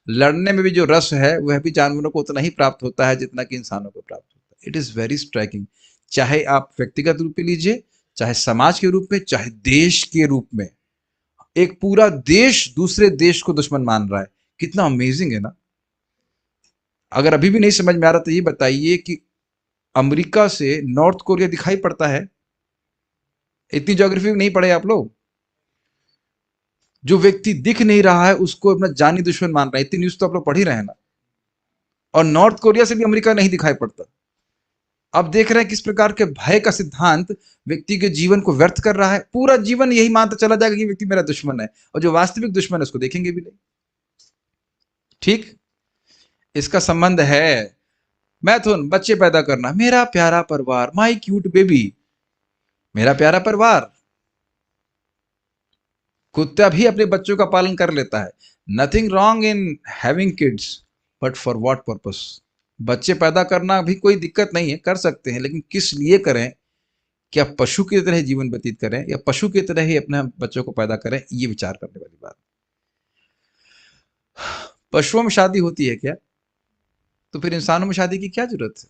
लड़ने में भी जो रस है वह भी जानवरों को उतना ही प्राप्त होता है जितना कि इंसानों को प्राप्त होता है। It is very striking. चाहे आप व्यक्तिगत रूप में लीजिए, चाहे समाज के रूप में, चाहे देश के रूप में। एक पूरा देश दूसरे देश को दुश्मन मान रहा है, कितना अमेजिंग है ना? अगर अभी भी नहीं समझ में आ रहा तो ये बताइए कि अमेरिका से नॉर्थ कोरिया दिखाई पड़ता है? इतनी ज्योग्राफी नहीं पढ़े आप लोग? जो व्यक्ति दिख नहीं रहा है उसको अपना जानी दुश्मन मान रहा है, इतनी न्यूज तो आप लोग पढ़ ही रहे हैं ना। और नॉर्थ कोरिया से भी अमेरिका नहीं दिखाई पड़ता। अब देख रहे हैं किस प्रकार के भय का सिद्धांत व्यक्ति के जीवन को व्यर्थ कर रहा है। पूरा जीवन यही मानता चला जाएगा कि व्यक्ति मेरा दुश्मन है, और जो वास्तविक दुश्मन है उसको देखेंगे भी नहीं। ठीक, इसका संबंध है मैथुन, बच्चे पैदा करना, मेरा प्यारा परिवार, माई क्यूट बेबी, मेरा प्यारा परिवार। कुत्ता भी अपने बच्चों का पालन कर लेता है। Nothing wrong in having kids, but for what purpose? बच्चे पैदा करना भी कोई दिक्कत नहीं है, कर सकते हैं, लेकिन किस लिए करें? क्या पशु की तरह जीवन व्यतीत करें, या पशु की तरह ही अपने बच्चों को पैदा करें? ये विचार करने वाली बात। पशुओं में शादी होती है क्या? तो फिर इंसानों में शादी की क्या जरूरत है?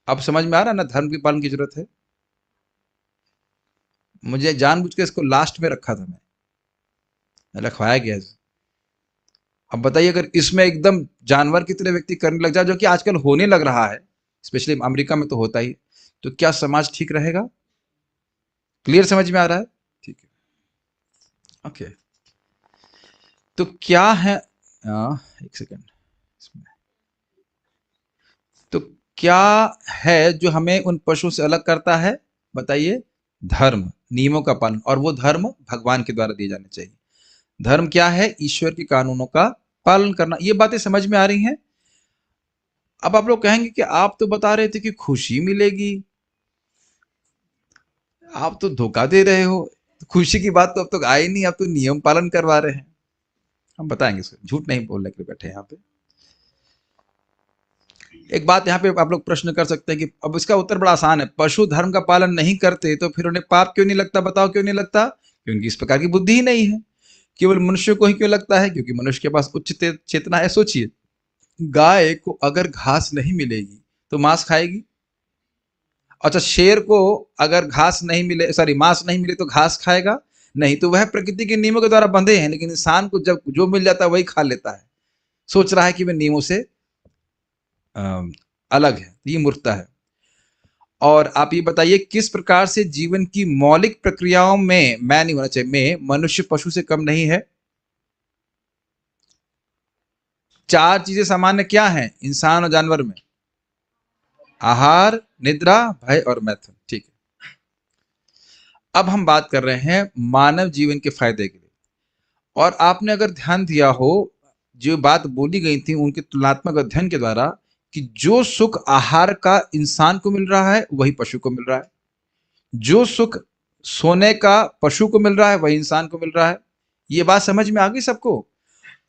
अब समझ में आ रहा है ना, धर्म के पालन की जरूरत है। मुझे जानबूझ के इसको लास्ट में रखा था, मैं रखवाया गया। अब बताइए, अगर इसमें एकदम जानवर की तरह व्यक्ति करने लग जाए, जो कि आजकल होने लग रहा है, स्पेशली अमेरिका में तो होता ही, तो क्या समाज ठीक रहेगा? क्लियर समझ में आ रहा है? ठीक है, ओके। तो क्या है, एक सेकेंड, इसमें तो क्या है जो हमें उन पशुओं से अलग करता है? बताइए। धर्म, नियमों का पालन, और वो धर्म भगवान के द्वारा दिए जाने चाहिए। धर्म क्या है? ईश्वर के कानूनों का पालन करना। ये बातें समझ में आ रही हैं? अब आप लोग कहेंगे कि आप तो बता रहे थे कि खुशी मिलेगी, आप तो धोखा दे रहे हो, खुशी की बात तो अब तक आई नहीं, आप तो नियम पालन करवा रहे हैं। हम बताएंगे इसको, झूठ नहीं बोलने के लिए बैठे हैं यहाँ पे। एक बात यहाँ पे आप लोग प्रश्न कर सकते हैं कि अब इसका उत्तर बड़ा आसान है, पशु धर्म का पालन नहीं करते तो फिर उन्हें पाप क्यों नहीं लगता? बताओ क्यों नहीं लगता? क्योंकि इस प्रकार की बुद्धि ही नहीं है। केवल मनुष्य को ही क्यों लगता है? क्योंकि मनुष्य के पास उच्च चेतना है। सोचिए, गाय को अगर घास नहीं मिलेगी तो मांस खाएगी। अच्छा, शेर को अगर घास नहीं मिले, सॉरी, मांस नहीं मिले तो घास खाएगा नहीं। तो वह प्रकृति के नियमों के द्वारा बंधे हैं, लेकिन इंसान को जब जो मिल जाता है वही खा लेता है, सोच रहा है कि वह नियमों से अलग है। ये मूर्खता है। और आप ये बताइए, किस प्रकार से जीवन की मौलिक प्रक्रियाओं में, मैं नहीं होना चाहिए, में मनुष्य पशु से कम नहीं है? चार चीजें सामान्य क्या हैं इंसान और जानवर में? आहार, निद्रा, भय और मैथुन। ठीक है। अब हम बात कर रहे हैं मानव जीवन के फायदे के लिए। और आपने अगर ध्यान दिया हो, जो बात बोली गई थी उनके तुलनात्मक अध्ययन के द्वारा, कि जो सुख आहार का इंसान को मिल रहा है वही पशु को मिल रहा है, जो सुख सोने का पशु को मिल रहा है वही इंसान को मिल रहा है। ये बात समझ में आ गई सबको?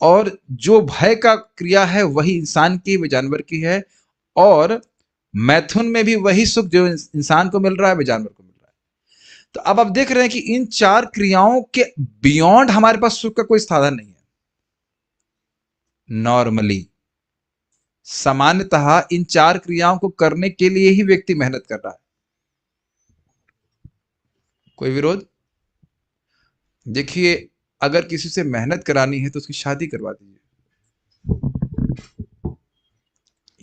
और जो भय का क्रिया है वही इंसान की, वह जानवर की है। और मैथुन में भी वही सुख जो इंसान को मिल रहा है वह जानवर को मिल रहा है। तो अब आप देख रहे हैं कि इन चार क्रियाओं के बियॉन्ड हमारे पास सुख का कोई साधन नहीं है। नॉर्मली, सामान्यतः इन चार क्रियाओं को करने के लिए ही व्यक्ति मेहनत कर रहा है। कोई विरोध? देखिए, अगर किसी से मेहनत करानी है तो उसकी शादी करवा दीजिए।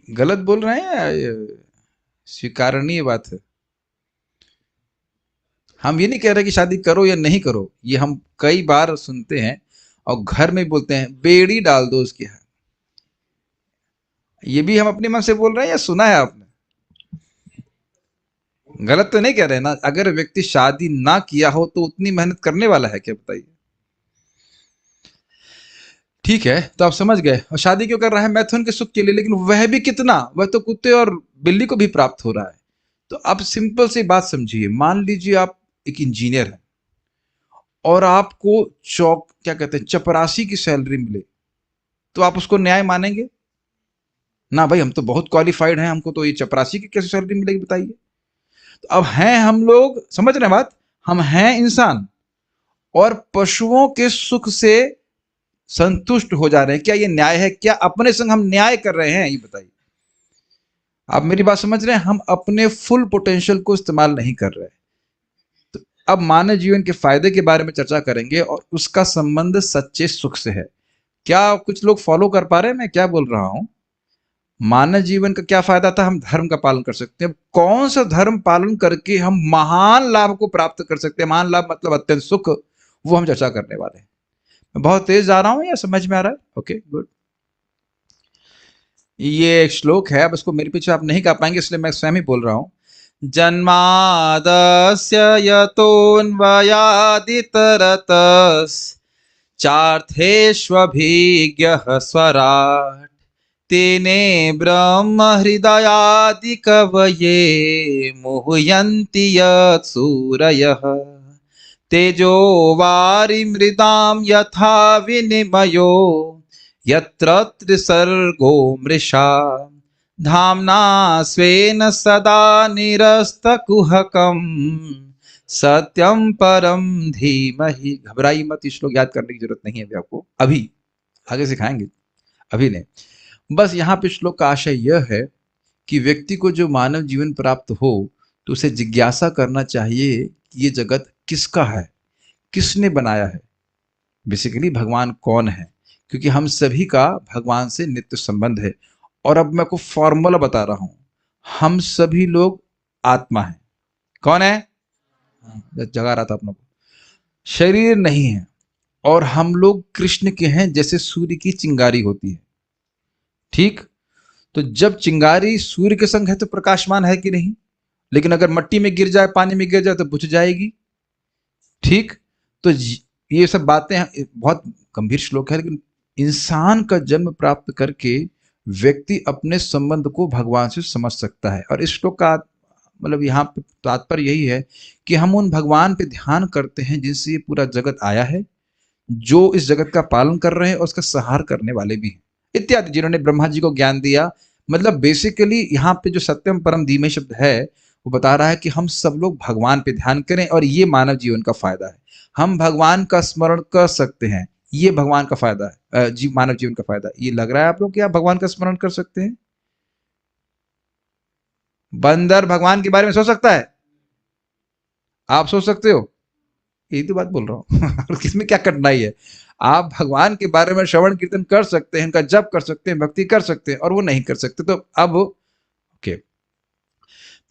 गलत बोल रहे हैं या स्वीकारनीय बात है? हम ये नहीं कह रहे कि शादी करो या नहीं करो, ये हम कई बार सुनते हैं और घर में बोलते हैं बेड़ी डाल दो उसकी है। ये भी हम अपने मन से बोल रहे हैं या सुना है आपने? गलत तो नहीं कह रहे ना? अगर व्यक्ति शादी ना किया हो तो उतनी मेहनत करने वाला है क्या? बताइए। ठीक है, तो आप समझ गए। और शादी क्यों कर रहा है? मैथुन के सुख के लिए। लेकिन वह भी कितना? वह तो कुत्ते और बिल्ली को भी प्राप्त हो रहा है। तो अब सिंपल सी बात समझिए, मान लीजिए आप एक इंजीनियर हैं और आपको चौक क्या कहते हैं, चपरासी की सैलरी मिले, तो आप उसको न्याय मानेंगे? ना भाई, हम तो बहुत क्वालिफाइड हैं, हमको तो ये चपरासी की कैसे सैलरी मिलेगी? बताइए। तो अब हैं हम लोग, समझ रहे हैं बात, हम हैं इंसान और पशुओं के सुख से संतुष्ट हो जा रहे हैं। क्या ये न्याय है? क्या अपने संग हम न्याय कर रहे हैं? ये बताइए। आप मेरी बात समझ रहे हैं? हम अपने फुल पोटेंशियल को इस्तेमाल नहीं कर रहे। तो अब मानव जीवन के फायदे के बारे में चर्चा करेंगे और उसका संबंध सच्चे सुख से है। क्या कुछ लोग फॉलो कर पा रहे हैं मैं क्या बोल रहा हूं? मानव जीवन का क्या फायदा था? हम धर्म का पालन कर सकते हैं। कौन सा धर्म पालन करके हम महान लाभ को प्राप्त कर सकते हैं? महान लाभ मतलब अत्यंत सुख, वो हम चर्चा करने वाले हैं। मैं बहुत तेज जा रहा हूं या समझ में आ रहा है? Okay, good. ये एक श्लोक है, अब इसको मेरे पीछे आप नहीं गा पाएंगे इसलिए मैं स्वयं ही बोल रहा हूं। जन्मादस्य यतोऽन्वयादितरतश्चार्थेष्वभिज्ञः स्वराट् तेने ब्रह्म हृदयादि कवये मुह्यन्ति यत् सूरयः तेजो वारिमृदां यथा विनिमयो यत्र त्रिसर्गो मृषा धाम्ना स्वेन सदा निरस्तकुहकं सत्यम परम धीमहि। घबराई मत, ये श्लोक याद करने की जरूरत नहीं है अभी आपको, अभी आगे सिखाएंगे, अभी नहीं। बस यहाँ पे श्लोक का आशय यह है कि व्यक्ति को जो मानव जीवन प्राप्त हो तो उसे जिज्ञासा करना चाहिए कि ये जगत किसका है, किसने बनाया है, बेसिकली भगवान कौन है, क्योंकि हम सभी का भगवान से नित्य संबंध है। और अब मैं आपको फॉर्मूला बता रहा हूं, हम सभी लोग आत्मा हैं। कौन है? जगा रहा था अपनों को, शरीर नहीं है। और हम लोग कृष्ण के हैं, जैसे सूर्य की चिंगारी होती है। ठीक? तो जब चिंगारी सूर्य के संग है तो प्रकाशमान है कि नहीं? लेकिन अगर मट्टी में गिर जाए, पानी में गिर जाए तो बुझ जाएगी। ठीक, तो ये सब बातें बहुत गंभीर श्लोक है, लेकिन इंसान का जन्म प्राप्त करके व्यक्ति अपने संबंध को भगवान से समझ सकता है। और इस श्लोक का मतलब यहाँ पे तात्पर्य यही है कि हम उन भगवान पे ध्यान करते हैं जिनसे ये पूरा जगत आया है, जो इस जगत का पालन कर रहे हैं और उसका संहार करने वाले भी हैं, इत्यादि, जिन्होंने ब्रह्मा जी को ज्ञान दिया। मतलब बेसिकली यहाँ पे जो सत्यम परम धीमे शब्द है वो बता रहा है कि हम सब लोग भगवान पे ध्यान करें और ये मानव जीवन का फायदा है। हम भगवान का स्मरण कर सकते हैं, ये भगवान का फायदा है, मानव जीवन का फायदा है। ये लग रहा है आप लोग कि आप भगवान का स्मरण कर सकते हैं? बंदर भगवान के बारे में सोच सकता है? आप सोच सकते हो? यही तो बात बोल रहा हूं। किसमें क्या कठिनाई है? आप भगवान के बारे में श्रवण कीर्तन कर सकते हैं, उनका जप कर सकते हैं, भक्ति कर सकते हैं, और वो नहीं कर सकते। तो अब ओके,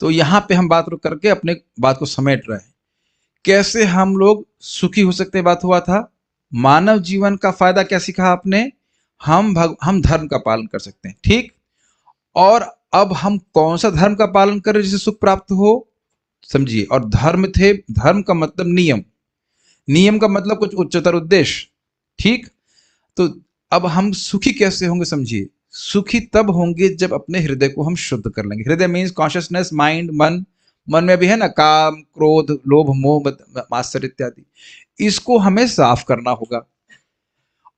तो यहां पे हम बात रुक करके अपने बात को समेट रहे हैं। कैसे हम लोग सुखी हो सकते हैं, बात हुआ था। मानव जीवन का फायदा क्या सीखा आपने? हम धर्म का पालन कर सकते हैं, ठीक। और अब हम कौन सा धर्म का पालन करें जिससे सुख प्राप्त हो? समझिए, और धर्म का मतलब नियम, नियम का मतलब कुछ उच्चतर उद्देश्य, ठीक। तो अब हम सुखी कैसे होंगे? समझिए, सुखी तब होंगे जब अपने हृदय को हम शुद्ध कर लेंगे। हृदय मीन्स कॉन्शियसनेस, माइंड, मन। मन में भी है ना काम, क्रोध, लोभ, मोह, मात्सर्य इत्यादि। इसको हमें साफ करना होगा।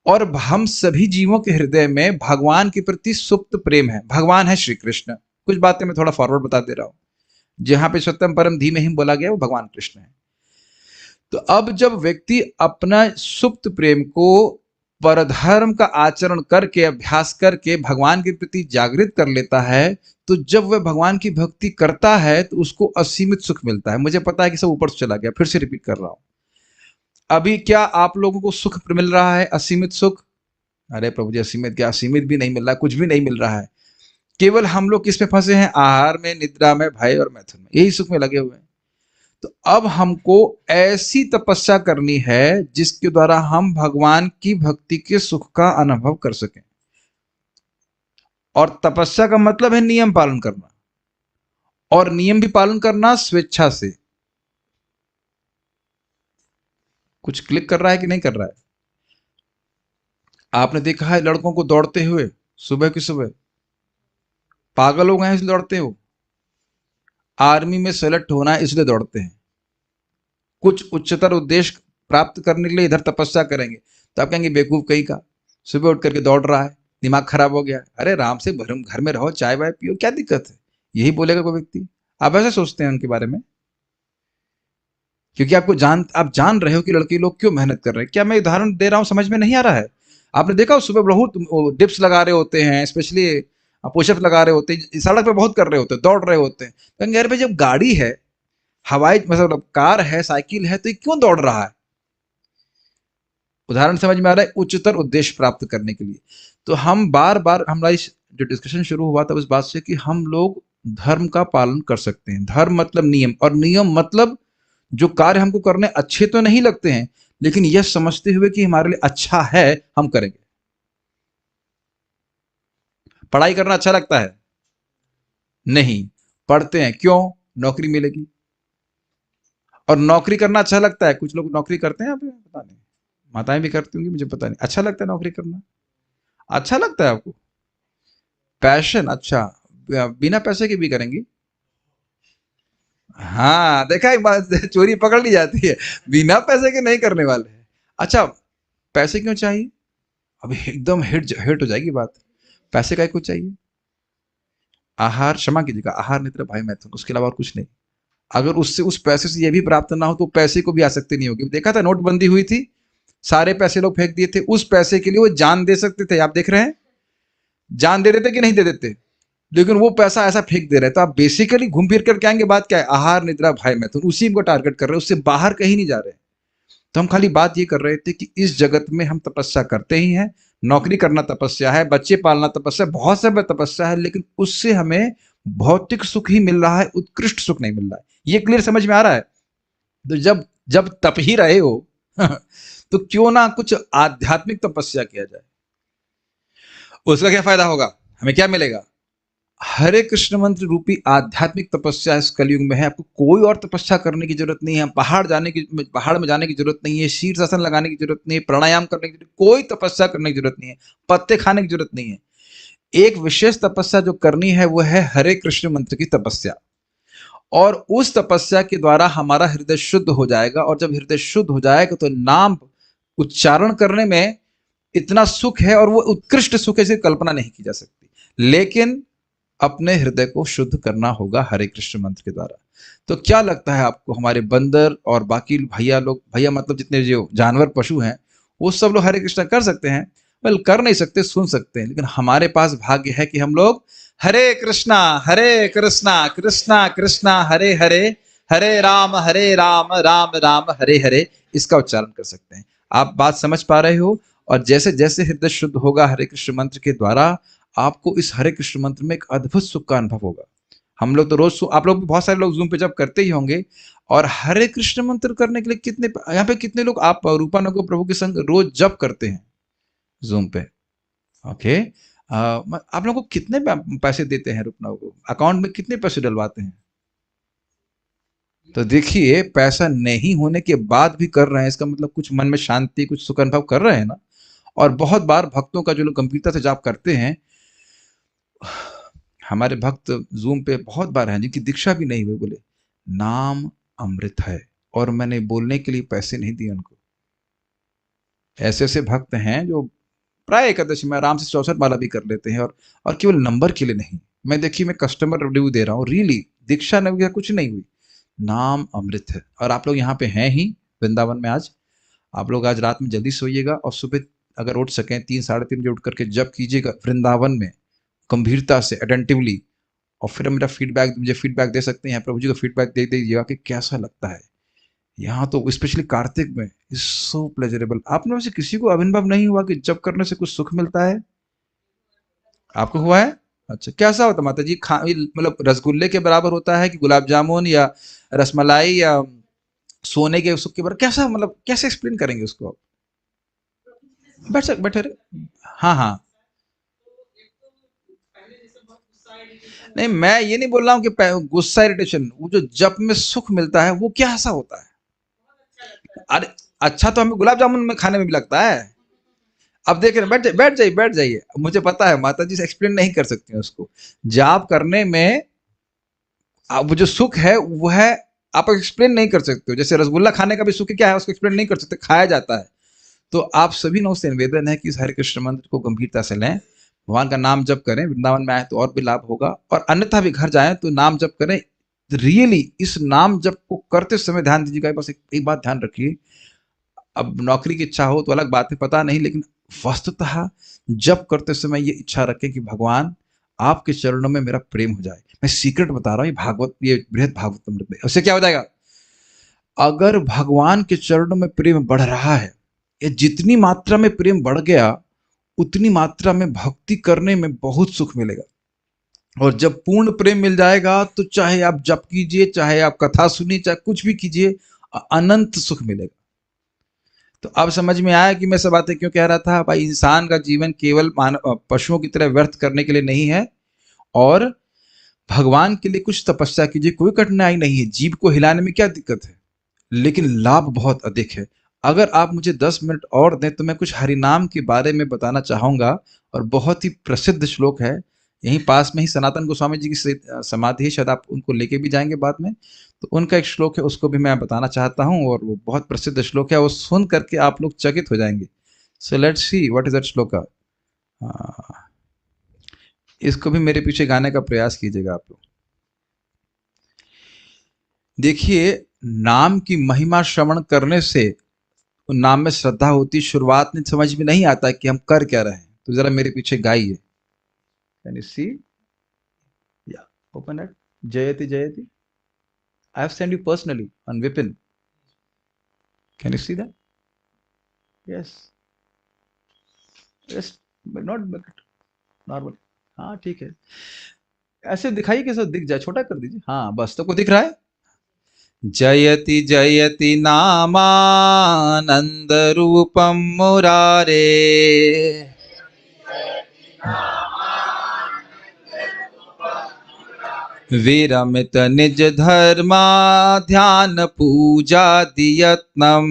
और हम सभी जीवों के हृदय में भगवान के प्रति सुप्त प्रेम है। भगवान है श्री कृष्ण। कुछ बातें मैं थोड़ा फॉरवर्ड बता दे रहा हूं। जहां पे सत्यम परम धीमहि बोला गया वो भगवान कृष्ण है। तो अब जब व्यक्ति अपना सुप्त प्रेम को परधर्म का आचरण करके, अभ्यास करके भगवान के प्रति जागृत कर लेता है, तो जब वह भगवान की भक्ति करता है तो उसको असीमित सुख मिलता है। मुझे पता है कि सब ऊपर से चला गया, फिर से रिपीट कर रहा हूं। अभी क्या आप लोगों को सुख मिल रहा है? असीमित सुख? अरे प्रभु जी, असीमित क्या? असीमित भी नहीं मिल रहा है, कुछ भी नहीं मिल रहा है। केवल हम लोग किस में फंसे हैं? आहार में, निद्रा में, भय और मैथुन में, यही सुख में लगे हुए हैं। तो अब हमको ऐसी तपस्या करनी है जिसके द्वारा हम भगवान की भक्ति के सुख का अनुभव कर सकें। और तपस्या का मतलब है नियम पालन करना, और नियम भी पालन करना स्वेच्छा से। कुछ क्लिक कर रहा है कि नहीं कर रहा है? आपने देखा है लड़कों को दौड़ते हुए सुबह की सुबह? पागल हो गए हैं इसलिए दौड़ते हो? आर्मी में सेलेक्ट होना है इसलिए दौड़ते हैं? कुछ उच्चतर उद्देश्य प्राप्त करने के लिए इधर तपस्या करेंगे। तो आप कहेंगे बेवकूफ कहीं का, सुबह उठ करके दौड़ रहा है, दिमाग खराब हो गया। अरे राम से भरम घर में रहो, चाय वाय पियो, क्या दिक्कत है? यही बोलेगा कोई व्यक्ति? आप ऐसे सोचते हैं उनके बारे में? क्योंकि आप जान रहे हो कि लड़के लोग क्यों मेहनत कर रहे हैं। क्या मैं उदाहरण दे रहा हूं, समझ में नहीं आ रहा है? आपने देखा हो सुबह बहुत डिप्स लगा रहे होते हैं, स्पेशली पुशअप लगा रहे होते हैं, सड़क पे बहुत कर रहे होते हैं, दौड़ रहे होते हैं। तो यार भाई, जब गाड़ी है, हवाई मतलब कार है, साइकिल है, तो ये क्यों दौड़ रहा है? उदाहरण समझ में आ रहा है? उच्चतर उद्देश्य प्राप्त करने के लिए। तो हम बार बार, हमारा जो डिस्कशन शुरू हुआ था उस बात से कि हम लोग धर्म का पालन कर सकते हैं। धर्म मतलब नियम, और नियम मतलब जो कार्य हमको करने अच्छे तो नहीं लगते हैं, लेकिन यह समझते हुए कि हमारे लिए अच्छा है, हम करेंगे। पढ़ाई करना अच्छा लगता है? नहीं। पढ़ते हैं क्यों? नौकरी मिलेगी। और नौकरी करना अच्छा लगता है? कुछ लोग नौकरी करते हैं, अभी पता नहीं, माताएं भी करती होंगी, मुझे पता नहीं। अच्छा लगता है नौकरी करना? अच्छा लगता है आपको? पैशन, अच्छा। बिना पैसे के भी करेंगी? हाँ, देखा, एक बात चोरी पकड़ ली जाती है। बिना पैसे के नहीं करने वाले हैं। अच्छा, पैसे क्यों चाहिए? अभी एकदम हिट हो जाएगी बात। पैसे का कुछ चाहिए? आहार, क्षमा कीजिएगा, आहार, निद्रा, भय, मैथुन, उसके अलावा और कुछ नहीं। अगर उससे, उस पैसे से ये भी प्राप्त ना हो तो पैसे को भी आसक्ति नहीं होगी। देखा था नोटबंदी हुई थी, सारे पैसे लोग फेंक दिए थे। उस पैसे के लिए वो जान दे सकते थे, आप देख रहे हैं? जान दे देते कि नहीं दे देते? लेकिन वो पैसा ऐसा फेंक दे रहे। तो आप बेसिकली घूम फिर कर क्या आएंगे, बात क्या है? आहार, निद्रा, भय, मैथुन, उसी को टारगेट कर रहे हैं, उससे बाहर कहीं नहीं जा रहे। तो हम खाली बात ये कर रहे थे कि इस जगत में हम तपस्या करते ही हैं। नौकरी करना तपस्या है, बच्चे पालना तपस्या, बहुत सब तपस्या है, लेकिन उससे हमें भौतिक सुख ही मिल रहा है, उत्कृष्ट सुख नहीं मिल रहा है। ये क्लियर समझ में आ रहा है? तो जब जब तप ही रहे हो तो क्यों ना कुछ आध्यात्मिक तपस्या किया जाए। उसका क्या फायदा होगा? हमें क्या मिलेगा? हरे कृष्ण मंत्र रूपी आध्यात्मिक तपस्या इस कलयुग में है। आपको कोई और तपस्या करने की जरूरत नहीं है, पहाड़ में जाने की जरूरत नहीं है, शीर्षासन लगाने की जरूरत नहीं है, प्राणायाम करने की जरूरत, कोई तपस्या करने की जरूरत नहीं है, पत्ते खाने की जरूरत नहीं है। एक विशेष तपस्या जो करनी है वो है हरे कृष्ण मंत्र की तपस्या। और उस तपस्या के द्वारा हमारा हृदय शुद्ध हो जाएगा, और जब हृदय शुद्ध हो जाएगा तो नाम उच्चारण करने में इतना सुख है, और वो उत्कृष्ट सुख है जिसकी कल्पना नहीं की जा सकती। लेकिन अपने हृदय को शुद्ध करना होगा हरे कृष्ण मंत्र के द्वारा। तो क्या लगता है आपको, हमारे बंदर और बाकी भैया लोग, भैया मतलब जितने जो जानवर पशु हैं, वो सब लोग हरे कृष्ण कर सकते हैं? वेल, कर नहीं सकते, सुन सकते हैं। लेकिन हमारे पास भाग्य है कि हम लोग हरे कृष्णा कृष्णा कृष्णा हरे हरे, हरे राम राम राम हरे हरे, इसका उच्चारण कर सकते हैं। आप बात समझ पा रहे हो? और जैसे जैसे हृदय शुद्ध होगा हरे कृष्ण मंत्र के द्वारा, आपको इस हरे कृष्ण मंत्र में एक अद्भुत सुख का अनुभव होगा। हम लोग तो रोज, आप लोग भी बहुत सारे लोग जूम पे जब करते ही होंगे। और हरे कृष्ण मंत्र करने के लिए कितने, यहाँ पे कितने लोग आप रूपानुग प्रभु के संग रोज जप करते हैं जूम पे? ओके। आप लोगों को कितने पैसे देते हैं रूपानुग को? अकाउंट में कितने पैसे डलवाते हैं? तो देखिए, पैसा नहीं होने के बाद भी कर रहे हैं, इसका मतलब कुछ मन में शांति, कुछ सुख अनुभव कर रहे हैं ना। और बहुत बार भक्तों का जो लोग गंभीरता से जाप करते हैं, हमारे भक्त जूम पे बहुत बार हैं जिनकी दीक्षा भी नहीं हुई, बोले नाम अमृत है और मैंने बोलने के लिए पैसे नहीं दिए उनको। ऐसे ऐसे भक्त हैं जो प्राय एकादशी में आराम से 64 माला भी कर लेते हैं, और केवल नंबर के लिए नहीं। मैं देखिए, मैं कस्टमर रिव्यू दे रहा हूँ, रियली दीक्षा नहीं हुई, कुछ नहीं हुई, नाम अमृत है। और आप लोग यहाँ पे हैं ही वृंदावन में आज। आप लोग आज रात में जल्दी सोइएगा और सुबह अगर उठ सकें 3 साढ़े 3 बजे उठ करके जब कीजिएगा वृंदावन में, गंभीरता से, अटेंटिवली। और फिर मेरा फीडबैक, मुझे फीडबैक दे सकते हैं, प्रभु जी को फीडबैक दे दीजिएगा कि कैसा लगता है यहाँ। तो स्पेशली कार्तिक में इज सो प्लेजरेबल। आप में से किसी को अनुभव नहीं हुआ कि जब करने से कुछ सुख मिलता है? आपको हुआ है? अच्छा, कैसा होता माता जी? मतलब रसगुल्ले के बराबर होता है कि गुलाब जामुन या रसमलाई या सोने के सुख के बराबर? कैसा, मतलब कैसे एक्सप्लेन करेंगे उसको आप? बैठे रहे। हाँ हाँ। नहीं, मैं ये नहीं बोल रहा हूँ कि गुस्सा, इरिटेशन, वो जो जप में सुख मिलता है वो क्या ऐसा होता है? अरे, अच्छा तो हमें गुलाब जामुन में खाने में भी लगता है। अब देख रहे हैं, बैठ जाइए, मुझे पता है माता जी से एक्सप्लेन नहीं कर सकती हैं उसको। जाप करने में वो जो सुख है वो है, आप एक्सप्लेन नहीं कर सकते हो। जैसे रसगुल्ला खाने का भी सुख क्या है, उसको एक्सप्लेन नहीं कर सकते, खाया जाता है। तो आप सभी लोगों से निवेदन है कि इस हरे कृष्ण मंत्र को गंभीरता से लें, भगवान का नाम जप करें। वृंदावन में आए तो और भी लाभ होगा, और अन्यथा भी घर जाएं तो नाम जप करें। रियली इस नाम जप को करते समय ध्यान दीजिएगा। बस एक बात ध्यान रखिए, अब नौकरी की इच्छा हो तो अलग बात है, पता नहीं, लेकिन वस्तुतः जप करते समय ये इच्छा रखें कि भगवान आपके चरणों में मेरा प्रेम हो जाए। मैं सीक्रेट बता रहा हूँ, ये भागवत, ये बृहद भागवत अमृत में, उससे क्या हो जाएगा? अगर भगवान के चरणों में प्रेम बढ़ रहा है, ये जितनी मात्रा में प्रेम बढ़ गया उतनी मात्रा में भक्ति करने में बहुत सुख मिलेगा। और जब पूर्ण प्रेम मिल जाएगा तो चाहे आप जप कीजिए, चाहे आप कथा सुनिए, चाहे कुछ भी कीजिए, अनंत सुख मिलेगा। तो अब समझ में आया कि मैं सब बातें क्यों कह रहा था। भाई, इंसान का जीवन केवल मानव पशुओं की तरह व्यर्थ करने के लिए नहीं है, और भगवान के लिए कुछ तपस्या कीजिए, कोई कठिनाई नहीं है। जीव को हिलाने में क्या दिक्कत है? लेकिन लाभ बहुत अधिक है। अगर आप मुझे 10 मिनट और दें तो मैं कुछ हरिनाम के बारे में बताना चाहूँगा। और बहुत ही प्रसिद्ध श्लोक है, यहीं पास में ही सनातन गोस्वामी जी की समाधि है, शायद आप उनको लेके भी जाएंगे बाद में। तो उनका एक श्लोक है, उसको भी मैं बताना चाहता हूँ, और वो बहुत प्रसिद्ध श्लोक है, वो सुन करके आप लोग चकित हो जाएंगे। So let's see what is that श्लोक। इसको भी मेरे पीछे गाने का प्रयास कीजिएगा आप लोग। देखिए, नाम की महिमा श्रवण करने से नाम में श्रद्धा होती, शुरुआत में समझ में नहीं आता कि हम कर क्या रहे हैं। तो जरा मेरे पीछे गाइए। Can you see? या, ओपन इट। जयति जयति, I have send you personally on Vipin. Can you see that? Yes, yes, not normal. हाँ ठीक है, ऐसे दिखाइए, कैसे दिख जाए, छोटा कर दीजिए। हाँ बस, तो को दिख रहा है? जयति जयति नामानंद रूपम मुरारे, विरमित निज धर्मा ध्यान पूजा दियत्नम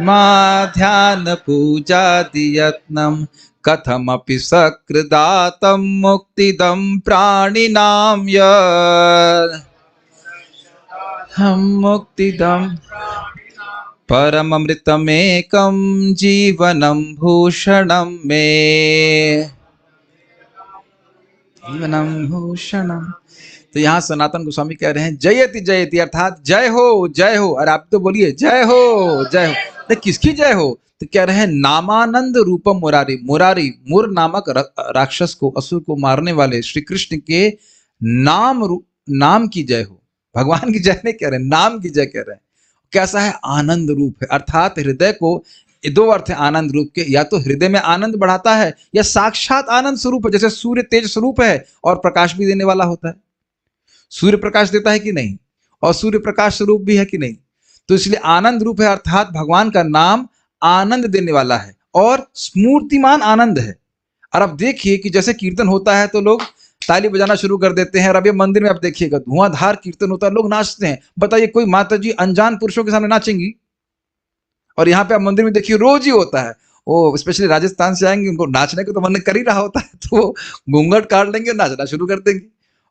मा ध्यान पूजा दियत्नम कथमपि सकृदातं मुक्तिदं प्राणिनां हम मुक्तिदं परममृतमेकं जीवनं भूषणं मे जीवनं भूषणं। तो यहाँ सनातन गोस्वामी कह रहे हैं जयति जयति अर्थात जय हो। और आप तो बोलिए जय हो जय हो। तो किसकी जय हो? तो कह रहे हैं नामानंद रूपम मुरारी। मुरारी मुर नामक राक्षस को, असुर को मारने वाले श्री कृष्ण के नाम की जय हो। भगवान की जय नहीं कह रहे, नाम की जय कह रहे हैं। कैसा है? आनंद रूप है। अर्थात हृदय को, दो अर्थ है आनंद रूप के, या तो हृदय में आनंद बढ़ाता है या साक्षात आनंद स्वरूप है। जैसे सूर्य तेज स्वरूप है और प्रकाश भी देने वाला होता है। सूर्य प्रकाश देता है कि नहीं? और सूर्य प्रकाश स्वरूप भी है कि नहीं? तो इसलिए आनंद रूप है। अर्थात भगवान का नाम आनंद देने वाला है और स्मूर्तिमान आनंद है। और अब देखिए कि जैसे कीर्तन होता है तो लोग ताली बजाना शुरू कर देते हैं। और अब ये मंदिर में आप देखिएगा धुआंधार कीर्तन होता है, लोग नाचते हैं। बताइए कोई माता जी अनजान पुरुषों के सामने नाचेंगी? और यहाँ पे आप मंदिर में देखिए रोज ही होता है। वो स्पेशली राजस्थान से आएंगे, उनको नाचने को तो मन कर ही रहा होता है, तो वो घूंघट काट लेंगे, नाचना शुरू कर देंगे।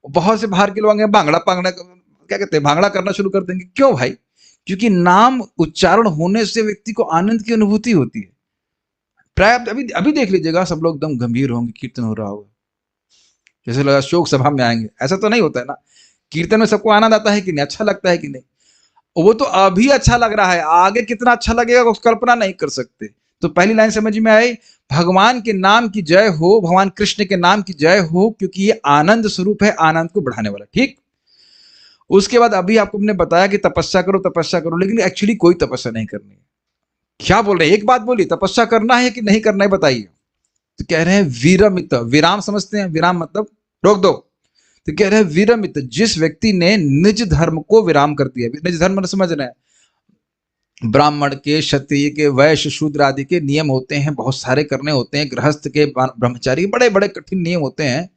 बहुत से बाहर के लोग आएंगे, भांगड़ा पांगड़ा क्या कहते हैं, भांगड़ा करना शुरू कर देंगे। क्यों भाई? क्योंकि नाम उच्चारण होने से व्यक्ति को आनंद की अनुभूति होती है। प्राय अभी अभी देख लीजिएगा, सब लोग एकदम गंभीर होंगे, कीर्तन हो रहा होगा, जैसे लगा शोक सभा में आएंगे। ऐसा तो नहीं होता है ना। कीर्तन में सबको आनंद आता है कि नहीं, अच्छा लगता है कि नहीं? वो तो अभी अच्छा लग रहा है, आगे कितना अच्छा लगेगा उसकी कल्पना नहीं कर सकते। तो पहली लाइन समझ में आई, भगवान के नाम की जय हो, भगवान कृष्ण के नाम की जय हो, क्योंकि ये आनंद स्वरूप है, आनंद को बढ़ाने वाला। ठीक। उसके बाद अभी आपको हमने बताया कि तपस्या करो तपस्या करो, लेकिन एक्चुअली कोई तपस्या नहीं करनी है। क्या बोल रहे हैं? एक बात बोली, तपस्या करना है कि नहीं करना है बताइए। तो कह रहे हैं विरमित, विराम समझते हैं, विराम मतलब रोक दो। तो कह रहे हैं विरमित, जिस व्यक्ति ने निज धर्म को विराम कर दिया। निज धर्म समझ रहे हैं? ब्राह्मण के, क्षत्रिय के, वैश्य, शूद्र आदि के नियम होते हैं, बहुत सारे करने होते हैं। गृहस्थ के, ब्रह्मचारी के बड़े बड़े कठिन नियम होते हैं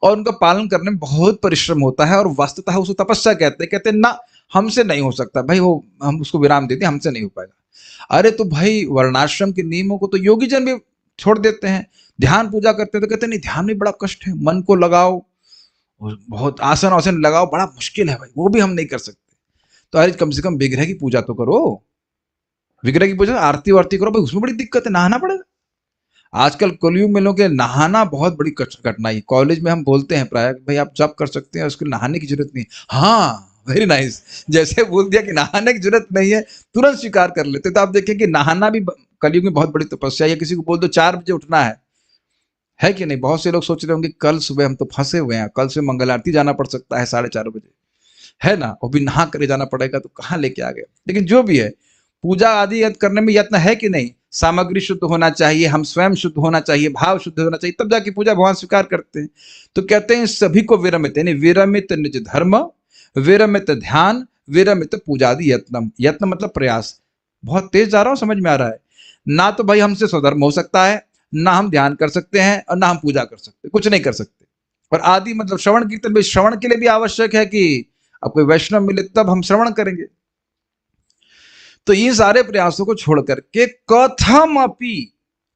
और उनका पालन करने में बहुत परिश्रम होता है। और वस्तुतः उसको तपस्या कहते हैं। कहते हैं ना हमसे नहीं हो सकता भाई, वो हम उसको विराम देते हैं, हमसे नहीं हो पाएगा। अरे तो भाई वर्णाश्रम के नियमों को तो योगी जन भी छोड़ देते हैं। ध्यान पूजा करते हैं तो कहते हैं नहीं, ध्यान में बड़ा कष्ट है, मन को लगाओ, बहुत आसन आसन लगाओ, बड़ा मुश्किल है भाई, वो भी हम नहीं कर सकते। तो अरे कम से कम विग्रह की पूजा तो करो। विग्रह की पूजा, आरती वारती करो भाई, उसमें बड़ी दिक्कत है, नहाना पड़ेगा। आजकल कलयुग में लोग नहाना बहुत बड़ी कठिनाई। कॉलेज में हम बोलते हैं प्राय भाई आप जब कर सकते हैं, उसको नहाने की जरूरत नहीं। हाँ वेरी नाइस, जैसे बोल दिया कि नहाने की जरूरत नहीं है, तुरंत स्वीकार कर लेते। तो आप देखिए कि नहाना भी कलयुग में बहुत बड़ी तपस्या है। किसी को बोल दो 4 बजे उठना है कि नहीं? बहुत से लोग सोच रहे होंगे कल सुबह हम तो फंसे हुए हैं, कल से मंगल आरती जाना पड़ सकता है 4:30 बजे, है ना, वो भी नहा करे जाना पड़ेगा, तो कहाँ लेके आ गए। लेकिन जो भी है, पूजा आदि करने में यत्न है कि नहीं? सामग्री शुद्ध होना चाहिए, हम स्वयं शुद्ध होना चाहिए, भाव शुद्ध होना चाहिए, तब जाके पूजा भगवान स्वीकार करते हैं। तो कहते हैं सभी को विरमित, यानी विरमित निज धर्म, विरमित ध्यान, विरमित पूजादि यत्नम। यत्न मतलब प्रयास। बहुत तेज जा रहा हूं, समझ में आ रहा है ना? तो भाई हमसे स्वधर्म हो सकता है ना, हम ध्यान कर सकते हैं और ना हम पूजा कर सकते, कुछ नहीं कर सकते। और आदि मतलब श्रवण कीर्तन भी, श्रवण के लिए भी आवश्यक है कि अब कोई वैष्णव मिले तब हम श्रवण करेंगे। तो ये सारे प्रयासों को छोड़ करके कथम अपि,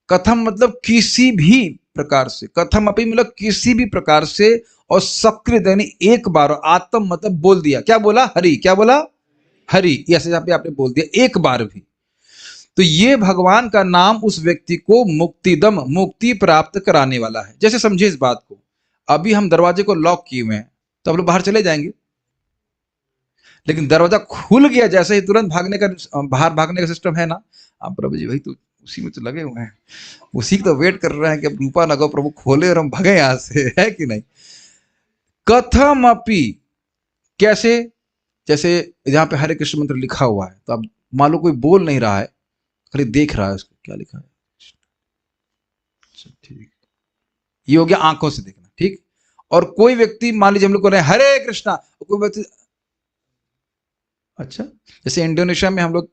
कथम मतलब किसी भी प्रकार से, कथम अपि मतलब किसी भी प्रकार से, और सकृत यानी एक बार, आत्म मतलब बोल दिया। क्या बोला? हरि। क्या बोला? हरि। ऐसे यहाँ पे आपने बोल दिया एक बार भी। तो ये भगवान का नाम उस व्यक्ति को मुक्तिदम, मुक्ति प्राप्त कराने वाला है। जैसे समझिए इस बात को, अभी हम दरवाजे को लॉक किए हुए हैं तो हम लोग बाहर चले जाएंगे, लेकिन दरवाजा खुल गया जैसे ही तुरंत भागने का, बाहर भागने का सिस्टम है ना। आप प्रभु जी भाई तो उसी में तो लगे हुए हैं, उसी को तो वेट कर रहे हैं कि अब रूपा नगो प्रभु खोले और हम भागे यहां से, है कि नहीं? कथम अपि, कैसे? जैसे यहाँ पे हरे कृष्ण मंत्र लिखा हुआ है, तो अब मान लो कोई बोल नहीं रहा है, खाली देख रहा है उसको, क्या लिखा है, ठीक, ये हो गया आंखों से देखना। ठीक। और कोई व्यक्ति, मान लीजिए हम लोग को रहे हरे कृष्णा, कोई व्यक्ति, अच्छा, जैसे इंडोनेशिया में हम लोग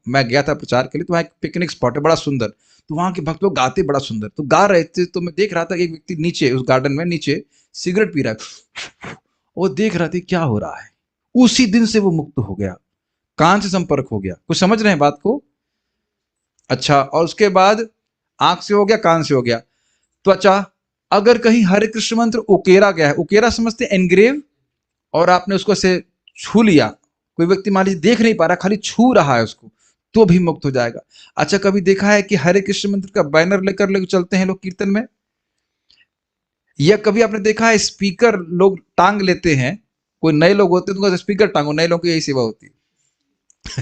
मैं गया था प्रचार के लिए, तो वहाँ एक पिकनिक स्पॉट है बड़ा सुंदर। तो वहां के भक्त लोग गाते बड़ा सुंदर, तो गा रहे थे, तो मैं देख रहा था कि एक व्यक्ति नीचे उस गार्डन में नीचे सिगरेट पी रहा है, वो देख रहा था क्या हो रहा है। उसी दिन से वो मुक्त हो गया, कान से संपर्क हो गया। कुछ समझ रहे हैं बात को? अच्छा, और उसके बाद आंख से हो गया, कान से हो गया, त्वचा। अगर कहीं हरे कृष्ण मंत्र उकेरा गया है, उकेरा समझते एनग्रेव, और आपने उसको से छू लिया, कोई व्यक्ति मान लीजिए देख नहीं पा रहा, खाली छू रहा है उसको, तो भी मुक्त हो जाएगा। अच्छा, कभी देखा है कि हरे कृष्ण मंत्र का बैनर लेकर चलते हैं लोग कीर्तन में? या कभी आपने देखा है स्पीकर लोग टांग लेते हैं? कोई नए लोग होते हैं तो स्पीकर टांगो, नए लोगों की यही सेवा होती है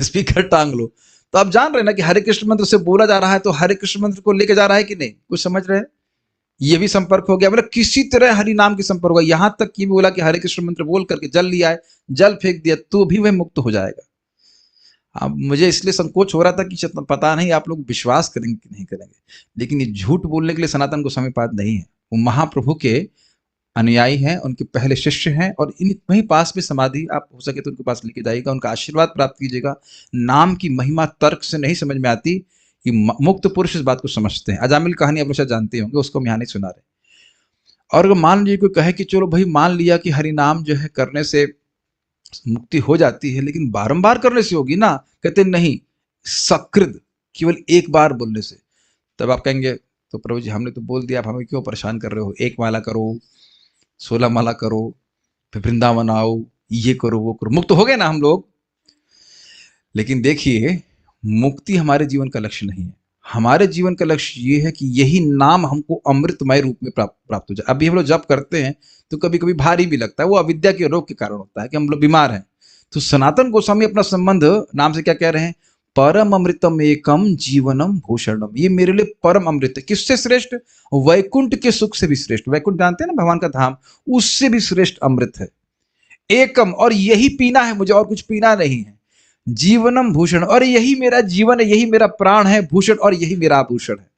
स्पीकर टांग लो। तो आप जान रहे हैं ना कि हरे कृष्ण मंत्र से बोला जा रहा है, तो हरे कृष्ण मंत्र को लेके जा रहा है कि नहीं? कुछ समझ रहे हैं? ये भी संपर्क हो गया, मतलब किसी तरह हरि नाम की संपर्क होगा। यहां तक कि बोला कि हरे कृष्ण मंत्र बोल करके जल लिया है, जल फेंक दिया, तो भी वह मुक्त हो जाएगा। अब मुझे इसलिए संकोच हो रहा था कि पता नहीं आप लोग विश्वास करेंगे कि नहीं करेंगे, लेकिन ये झूठ बोलने के लिए सनातन गोस्वामी पाद नहीं है। वो महाप्रभु के अनुयायी हैं, उनके पहले शिष्य हैं, और इन वहीं पास में समाधि, आप हो सके तो उनके पास लेके जाइएगा, उनका आशीर्वाद प्राप्त कीजिएगा। नाम की महिमा तर्क से नहीं समझ में आती, कि मुक्त पुरुष इस बात को समझते हैं। अजामिल कहानी आप लोग शायद जानते होंगे, उसको हम यहाँ नहीं सुना रहे। और अगर मान लीजिए कोई कहे कि चलो भाई मान लिया कि हरि नाम जो है करने से मुक्ति हो जाती है, लेकिन बारंबार करने से होगी ना? कहते नहीं, सकृत केवल एक बार बोलने से। तब आप कहेंगे तो प्रभु जी हमने तो बोल दिया, आप हमें क्यों परेशान कर रहे हो? 1 माला करो, 16 माला करो, फिर वृंदावन आओ, ये करो वो करो, मुक्त हो गए ना हम लोग। लेकिन देखिए, मुक्ति हमारे जीवन का लक्ष्य नहीं है। हमारे जीवन का लक्ष्य ये है कि यही नाम हमको अमृतमय रूप में प्राप्त हो जाए। अभी हम लोग जब करते हैं तो कभी कभी भारी भी लगता है, वो अविद्या के रोग के कारण होता है कि हम लोग बीमार हैं। तो सनातन गोस्वामी अपना संबंध नाम से क्या कह रहे हैं? परम अमृतम एकम जीवनम भूषणम। ये मेरे लिए परम अमृत है। किससे श्रेष्ठ? वैकुंठ के सुख से भी श्रेष्ठ। वैकुंठ जानते हैं ना, भगवान का धाम, उससे भी श्रेष्ठ अमृत है। एकम, और यही पीना है मुझे, और कुछ पीना नहीं है। जीवनम भूषण, और यही मेरा जीवन है, यही मेरा प्राण है। भूषण, और यही मेरा आभूषण है।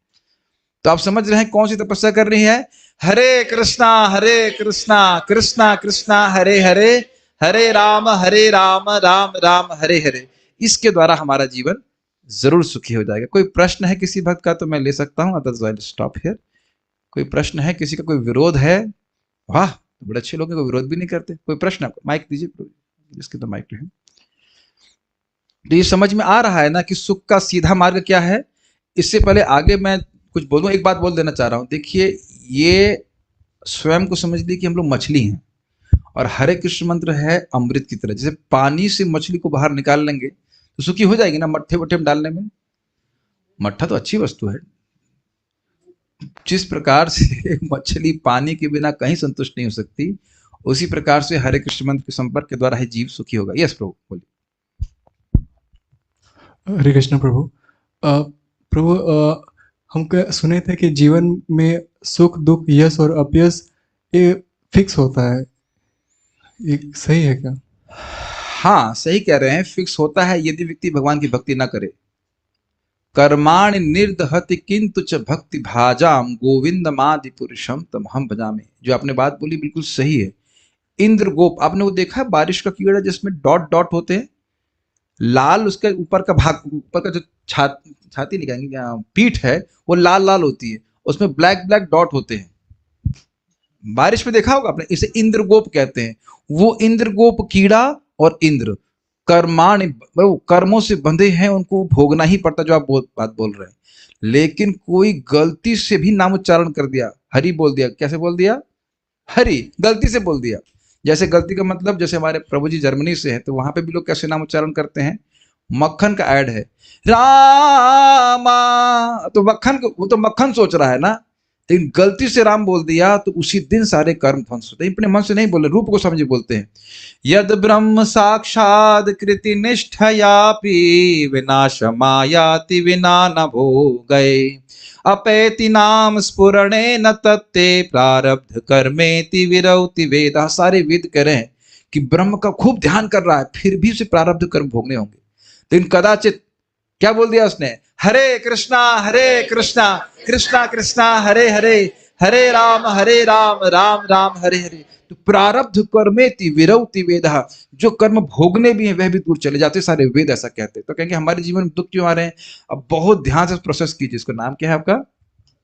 तो आप समझ रहे हैं कौन सी तपस्या कर रही है? हरे कृष्णा कृष्णा कृष्णा हरे हरे, हरे राम राम राम हरे हरे। इसके द्वारा हमारा जीवन जरूर सुखी हो जाएगा। कोई प्रश्न है किसी भक्त का तो मैं ले सकता हूं, अदरवाइज स्टॉप हियर। कोई प्रश्न है किसी का? कोई विरोध है? वाह, बड़े अच्छे लोग हैं, कोई विरोध भी नहीं करते। कोई प्रश्न? माइक दीजिए, जिसके तो माइक है। तो ये समझ में आ रहा है ना कि सुख का सीधा मार्ग क्या है? इससे पहले आगे मैं कुछ बोलूं, एक बात बोल देना चाह रहा हूं। देखिए, ये स्वयं को समझ ली कि हम लोग मछली हैं, और हरे कृष्ण मंत्र है अमृत की तरह। जैसे पानी से मछली को बाहर निकाल लेंगे तो सुखी हो जाएगी ना, मट्ठे वट्ठे में डालने में। मट्ठा तो अच्छी वस्तु है। जिस प्रकार से एक मछली पानी के बिना कहीं संतुष्ट नहीं हो सकती, उसी प्रकार से हरे कृष्ण मंत्र के संपर्क के द्वारा ही जीव सुखी होगा। यस प्रभु, बोलिए। हरे कृष्ण प्रभु। प्रभु, हम सुने थे कि जीवन में सुख दुख यश और अपयश ये फिक्स होता है, ये सही है क्या? हाँ, सही कह रहे हैं, फिक्स होता है यदि व्यक्ति भगवान की भक्ति ना करे। कर्माणि निर्दहति किंतु च भक्ति भाजाम गोविंदमादि पुरुषम तमहम भजामि। जो आपने बात बोली बिल्कुल सही है। इंद्र गोप, आपने वो देखा है बारिश का कीड़ा जिसमें डॉट डॉट होते हैं, लाल उसके ऊपर का भाग, ऊपर का जो छाती निकालेंगे क्या, पीठ है, वो लाल लाल होती है, उसमें ब्लैक ब्लैक डॉट होते हैं। बारिश में देखा होगा आपने, इसे इंद्रगोप कहते हैं। वो इंद्रगोप कीड़ा और इंद्र कर्माण, कर्मों से बंधे हैं, उनको भोगना ही पड़ता, जो आप बात बोल रहे हैं। लेकिन कोई गलती से भी नाम उच्चारण कर दिया, हरि बोल दिया, कैसे बोल दिया? हरि, गलती से बोल दिया। जैसे गलती का मतलब, जैसे हमारे प्रभु जी जर्मनी से हैं, तो वहां पे भी लोग कैसे नाम उच्चारण करते हैं? मक्खन का ऐड है, रामा, तो मक्खन, वो तो मक्खन सोच रहा है ना, लेकिन गलती से राम बोल दिया तो उसी दिन सारे कर्म ध्वंस होते हैं। अपने मन से नहीं बोले, रूप को समझे बोलते हैं। यद ब्रह्म साक्षाद कृति निष्ठयापि विनाश मायाति विना न भोगये, अपैति नाम स्फुरणे न तत्ते प्रारब्ध कर्मेति विरौति वेदा। सारे वेद कह रहे हैं कि ब्रह्म का खूब ध्यान कर रहा है, फिर भी उसे प्रारब्ध कर्म भोगने होंगे। लेकिन कदाचित क्या बोल दिया उसने? हरे कृष्णा कृष्णा कृष्णा हरे हरे, हरे राम राम राम हरे हरे। तो प्रारब्ध कर्मेति विरौति वेदः, जो कर्म भोगने भी हैं वह भी दूर चले जाते, सारे वेद ऐसा कहते हैं। तो कहेंगे हमारे जीवन में दुख क्यों आ रहे हैं? अब बहुत ध्यान से प्रोसेस कीजिए। इसका नाम क्या है आपका?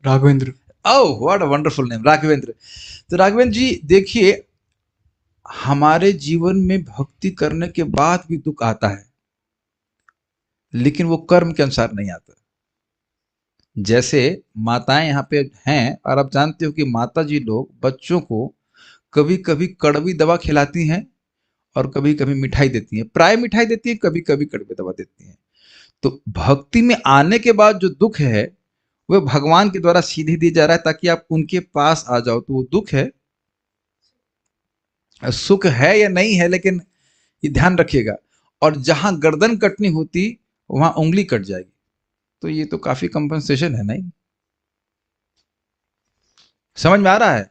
Raghavendra. Oh what a wonderful name, Raghavendra. तो राघवेंद्र जी देखिए, हमारे जीवन में भक्ति करने के बाद भी दुख आता है, लेकिन वो कर्म के अनुसार नहीं आता। जैसे माताएं यहाँ पे हैं, और आप जानते हो कि माता जी लोग बच्चों को कभी कभी कड़वी दवा खिलाती हैं और कभी कभी मिठाई देती हैं। प्राय मिठाई देती हैं, कभी कभी कड़वी दवा देती हैं। तो भक्ति में आने के बाद जो दुख है वह भगवान के द्वारा सीधे दिया जा रहा है ताकि आप उनके पास आ जाओ। तो वो दुख है, सुख है या नहीं है, लेकिन ये ध्यान रखिएगा। और जहां गर्दन कटनी होती वहां उंगली कट जाएगी। तो ये तो काफी कंपनसेशन है, नहीं? समझ में आ रहा है?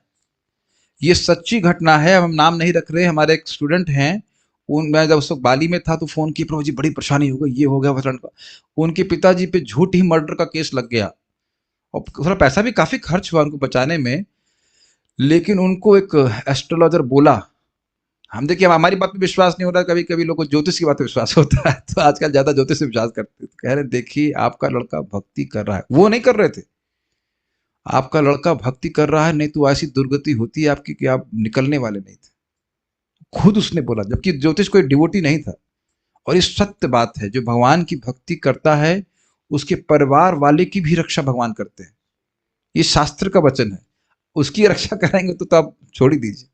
ये सच्ची घटना है, हम नाम नहीं रख रहे। हमारे एक स्टूडेंट हैं, उन मैं जब उस वक्त बाली में था तो फोन किए, प्रभु जी बड़ी परेशानी हो गई, ये हो गया फलाना का। उनके पिताजी पे झूठ ही मर्डर का केस लग गया और थोड़ा पैसा भी काफी खर्च हुआ उनको बचाने में। लेकिन उनको एक एस्ट्रोलॉजर बोला, हम देखिए हमारी बात पे विश्वास नहीं हो रहा, कभी कभी लोगों को ज्योतिष की बात पे विश्वास होता है, तो आजकल ज्यादा ज्योतिष पे विश्वास करते हैं। तो कह रहे देखिए आपका लड़का भक्ति कर रहा है, वो नहीं कर रहे थे, आपका लड़का भक्ति कर रहा है, नहीं तो ऐसी दुर्गति होती है आपकी कि आप निकलने वाले नहीं थे। खुद उसने बोला, जबकि ज्योतिष कोई डिवोटी नहीं था। और ये सत्य बात है, जो भगवान की भक्ति करता है उसके परिवार वाले की भी रक्षा भगवान करते हैं। ये शास्त्र का वचन है। उसकी रक्षा कराएंगे तो आप छोड़ ही दीजिए,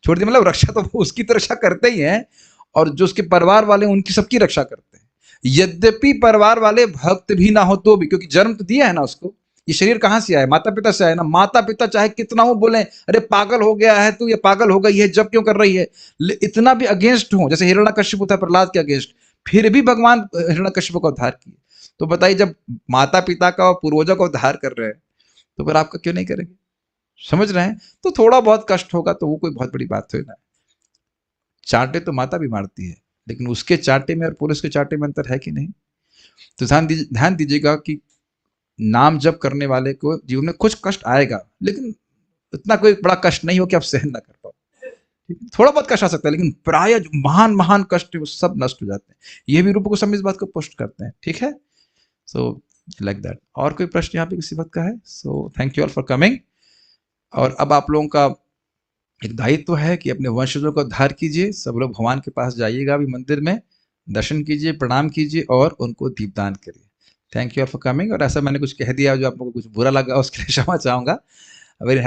छोड़ दिए, मतलब रक्षा तो उसकी तो रक्षा करते ही हैं, और जो उसके परिवार वाले उनकी सबकी रक्षा करते हैं। यद्यपि परिवार वाले भक्त भी ना हो तो भी, क्योंकि जन्म तो दिया है ना उसको। ये शरीर कहाँ से आया? माता पिता से आया ना। माता पिता चाहे कितना हो बोले, अरे पागल हो गया है तू, ये पागल हो गई है, जब क्यों कर रही है, इतना भी अगेंस्ट हो, जैसे हिरण्यकश्यप था प्रहलाद के अगेंस्ट, फिर भी भगवान हिरण्यकश्यप का उद्धार किए। तो बताइए, जब माता पिता का और पूर्वजों का उद्धार कर रहे हैं तो फिर आपका क्यों नहीं करेंगे? समझ रहे हैं? तो थोड़ा बहुत कष्ट होगा तो वो कोई बहुत बड़ी बात तो है ना। चांटे तो माता भी मारती है, लेकिन उसके चांटे में और पुलिस के चांटे में अंतर है कि नहीं? तो ध्यान दीजिएगा कि नाम जप करने वाले को जीवन में कुछ कष्ट आएगा, लेकिन इतना कोई बड़ा कष्ट नहीं हो कि आप सहन ना कर पाओ। थोड़ा बहुत कष्ट आ सकता है, लेकिन प्राय जो महान महान कष्ट है वो सब नष्ट हो जाते हैं। ये भी रूप गोस्वामी इस बात को पुष्ट करते हैं। ठीक है, सो लाइक दैट। और कोई प्रश्न यहाँ पे किसी बात का है? So thank you all for coming. और अब आप लोगों का एक दायित्व तो है कि अपने वंशजों का उद्धार कीजिए। सब लोग भगवान के पास जाइएगा, अभी मंदिर में दर्शन कीजिए, प्रणाम कीजिए और उनको दीपदान करिए। Thank you for coming. और ऐसा मैंने कुछ कह दिया जो आप लोगों को कुछ बुरा लगा, उसके लिए क्षमा चाहूंगा। वेरी